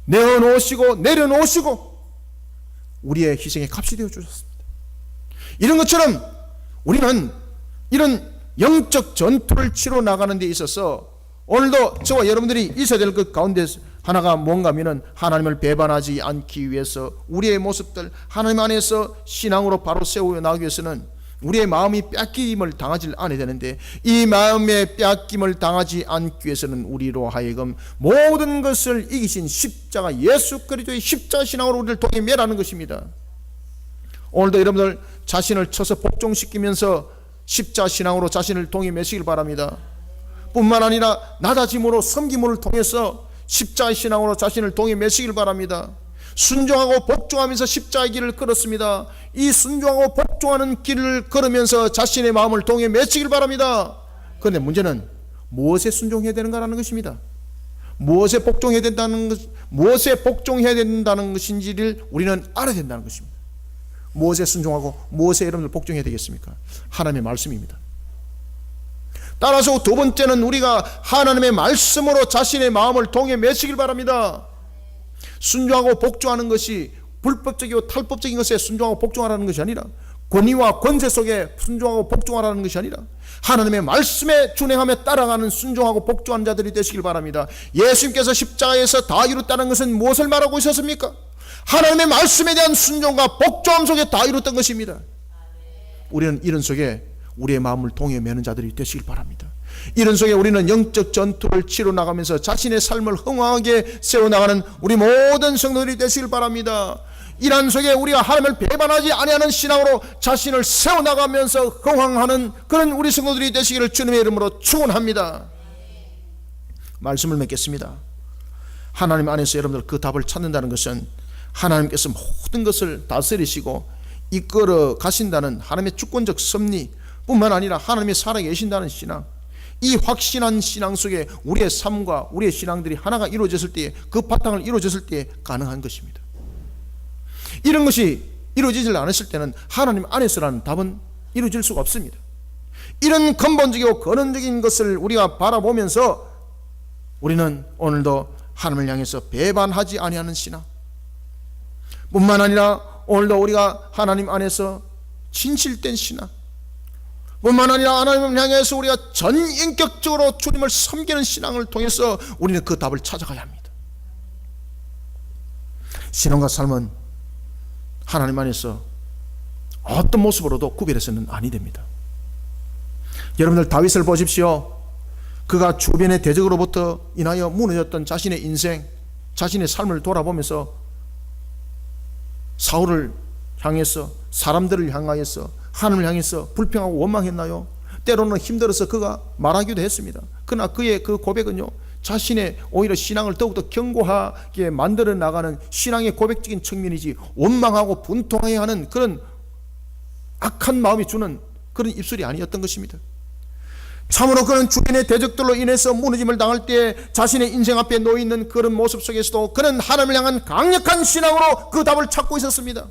내어놓으시고 내려놓으시고 우리의 희생의 값이 되어 주셨습니다. 이런 것처럼 우리는 이런 영적 전투를 치러 나가는 데 있어서 오늘도 저와 여러분들이 있어야 될 것 가운데 하나가 뭔가 하면은 하나님을 배반하지 않기 위해서 우리의 모습들 하나님 안에서 신앙으로 바로 세워 나가기 위해서는 우리의 마음이 뺏김을 당하지 않아야 되는데, 이 마음의 뺏김을 당하지 않기 위해서는 우리로 하여금 모든 것을 이기신 십자가 예수 그리스도의 십자가 신앙으로 우리를 통해 매라는 것입니다. 오늘도 여러분들 자신을 쳐서 복종시키면서 십자가 신앙으로 자신을 통해 매시길 바랍니다. 뿐만 아니라 나다짐으로 섬김을 통해서 십자가 신앙으로 자신을 통해 매시길 바랍니다. 순종하고 복종하면서 십자가의 길을 걸었습니다. 이 순종하고 복종하는 길을 걸으면서 자신의 마음을 통해 맺히길 바랍니다. 그런데 문제는 무엇에 순종해야 되는가라는 것입니다. 무엇에 복종해야 된다는 것, 무엇에 복종해야 된다는 것인지를 우리는 알아야 된다는 것입니다. 무엇에 순종하고 무엇에 여러분들 복종해야 되겠습니까? 하나님의 말씀입니다. 따라서 두 번째는 우리가 하나님의 말씀으로 자신의 마음을 동해 매시길 바랍니다. 순종하고 복종하는 것이 불법적이고 탈법적인 것에 순종하고 복종하라는 것이 아니라, 권위와 권세 속에 순종하고 복종하라는 것이 아니라 하나님의 말씀에 준행하며 따라가는 순종하고 복종하는 자들이 되시길 바랍니다. 예수님께서 십자가에서 다 이뤘다는 것은 무엇을 말하고 있었습니까? 하나님의 말씀에 대한 순종과 복종함 속에 다 이뤘던 것입니다. 우리는 이런 속에 우리의 마음을 동해 매는 자들이 되시길 바랍니다. 이런 속에 우리는 영적 전투를 치러 나가면서 자신의 삶을 흥왕하게 세워나가는 우리 모든 성도들이 되시길 바랍니다. 이러한 속에 우리가 하나님을 배반하지 아니하는 신앙으로 자신을 세워나가면서 흥왕하는 그런 우리 성도들이 되시기를 주님의 이름으로 축원합니다. 말씀을 맺겠습니다. 하나님 안에서 여러분들 그 답을 찾는다는 것은 하나님께서 모든 것을 다스리시고 이끌어 가신다는 하나님의 주권적 섭리 뿐만 아니라 하나님이 살아계신다는 신앙, 이 확신한 신앙 속에 우리의 삶과 우리의 신앙들이 하나가 이루어졌을 때에, 그 바탕을 이루어졌을 때에 가능한 것입니다. 이런 것이 이루어지지 않았을 때는 하나님 안에서라는 답은 이루어질 수가 없습니다. 이런 근본적이고 근원적인 것을 우리가 바라보면서 우리는 오늘도 하나님을 향해서 배반하지 아니하는 신앙, 뿐만 아니라 오늘도 우리가 하나님 안에서 진실된 신앙, 뿐만 아니라 하나님을 향해서 우리가 전인격적으로 주님을 섬기는 신앙을 통해서 우리는 그 답을 찾아가야 합니다. 신앙과 삶은 하나님 안에서 어떤 모습으로도 구별해서는 아니 됩니다. 여러분들 다윗을 보십시오. 그가 주변의 대적으로부터 인하여 무너졌던 자신의 인생, 자신의 삶을 돌아보면서 사울을 향해서, 사람들을 향하여서, 하나님을 향해서 불평하고 원망했나요? 때로는 힘들어서 그가 말하기도 했습니다. 그러나 그의 그 고백은요, 자신의 오히려 신앙을 더욱더 견고하게 만들어 나가는 신앙의 고백적인 측면이지, 원망하고 분통해야 하는 그런 악한 마음이 주는 그런 입술이 아니었던 것입니다. 참으로 그는 주변의 대적들로 인해서 무너짐을 당할 때 자신의 인생 앞에 놓여있는 그런 모습 속에서도 그는 하나님을 향한 강력한 신앙으로 그 답을 찾고 있었습니다.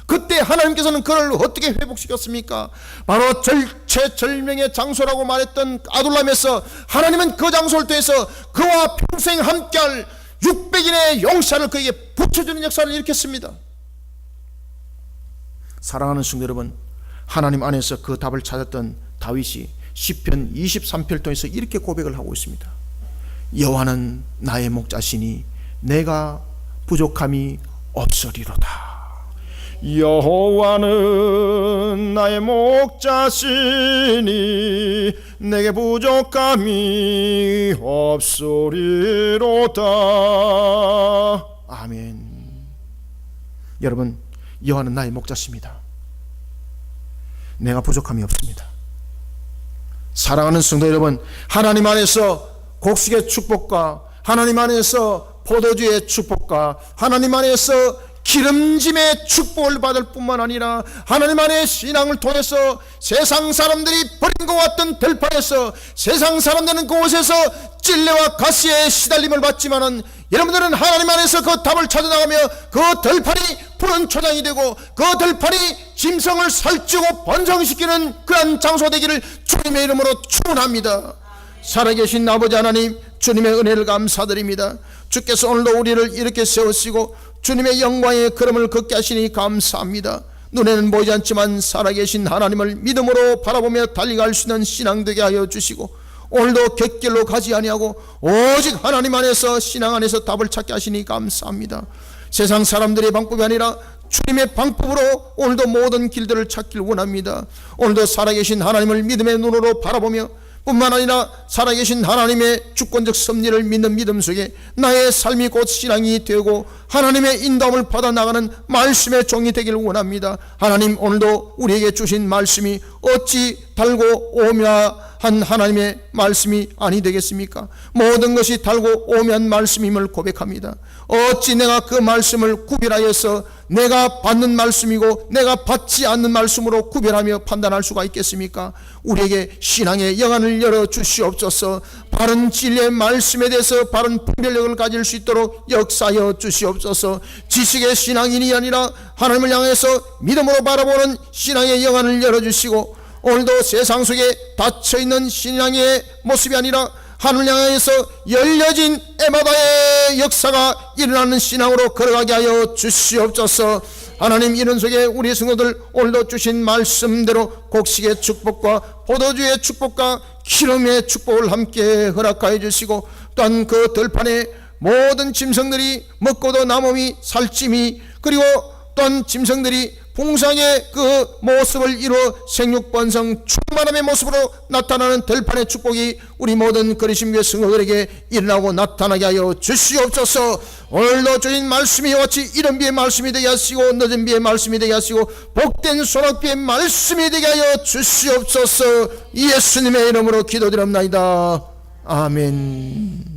그때 하나님께서는 그를 어떻게 회복시켰습니까? 바로 절체절명의 장소라고 말했던 아둘람에서 하나님은 그 장소를 통해서 그와 평생 함께할 600인의 용사를 그에게 붙여주는 역사를 일으켰습니다. 사랑하는 성도 여러분, 하나님 안에서 그 답을 찾았던 다윗이 시편 23편을 통해서 이렇게 고백을 하고 있습니다. 여호와는 나의 목자시니 내가 부족함이 없으리로다. 여호와는 나의 목자시니 내게 부족함이 없으리로다. 아멘. 여러분, 여호와는 나의 목자십니다. 내가 부족함이 없습니다. 사랑하는 성도 여러분, 하나님 안에서 곡식의 축복과 하나님 안에서 포도주의 축복과 하나님 안에서 기름짐의 축복을 받을 뿐만 아니라 하나님 안의 신앙을 통해서 세상 사람들이 버린 것 같던 들판에서, 세상 사람들은 그곳에서 찔레와 가시에 시달림을 받지만은 여러분들은 하나님 안에서 그 답을 찾아나가며 그 들판이 푸른 초장이 되고 그 들판이 짐승을 살찌고 번성시키는 그러한 장소 되기를 주님의 이름으로 축원합니다. 살아계신 아버지 하나님, 주님의 은혜를 감사드립니다. 주께서 오늘도 우리를 이렇게 세우시고 주님의 영광의 걸음을 걷게 하시니 감사합니다. 눈에는 보이지 않지만 살아계신 하나님을 믿음으로 바라보며 달려갈 수 있는 신앙 되게 하여 주시고, 오늘도 곁길로 가지 아니하고 오직 하나님 안에서, 신앙 안에서 답을 찾게 하시니 감사합니다. 세상 사람들의 방법이 아니라 주님의 방법으로 오늘도 모든 길들을 찾길 원합니다. 오늘도 살아계신 하나님을 믿음의 눈으로 바라보며 뿐만 아니라 살아계신 하나님의 주권적 섭리를 믿는 믿음 속에 나의 삶이 곧 신앙이 되고 하나님의 인도함을 받아 나가는 말씀의 종이 되기를 원합니다. 하나님, 오늘도 우리에게 주신 말씀이 어찌 달고 오묘한 하나님의 말씀이 아니 되겠습니까? 모든 것이 달고 오묘한 말씀임을 고백합니다. 어찌 내가 그 말씀을 구별하여서 내가 받는 말씀이고 내가 받지 않는 말씀으로 구별하며 판단할 수가 있겠습니까? 우리에게 신앙의 영안을 열어 주시옵소서. 바른 진리의 말씀에 대해서 바른 분별력을 가질 수 있도록 역사하여 주시옵소서. 지식의 신앙인이 아니라 하나님을 향해서 믿음으로 바라보는 신앙의 영안을 열어주시고, 오늘도 세상 속에 닫혀있는 신앙의 모습이 아니라 하늘을 향해서 열려진 에마다의 역사가 일어나는 신앙으로 걸어가게 하여 주시옵소서. 하나님, 이런 속에 우리 성도들 오늘도 주신 말씀대로 곡식의 축복과 포도주의 축복과 기름의 축복을 함께 허락하여 주시고, 또한 그 들판에 모든 짐승들이 먹고도 남음이 살찜이, 그리고 또한 짐승들이 풍성의 그 모습을 이루어 생육번성 충만함의 모습으로 나타나는 들판의 축복이 우리 모든 그리심교회 성도들에게 일어나고 나타나게 하여 주시옵소서. 오늘도 주신 말씀이 같이 이른 비의 말씀이 되게 하시고 늦은 비의 말씀이 되게 하시고 복된 소낙비의 말씀이 되게 하여 주시옵소서. 예수님의 이름으로 기도드립니다. 아멘.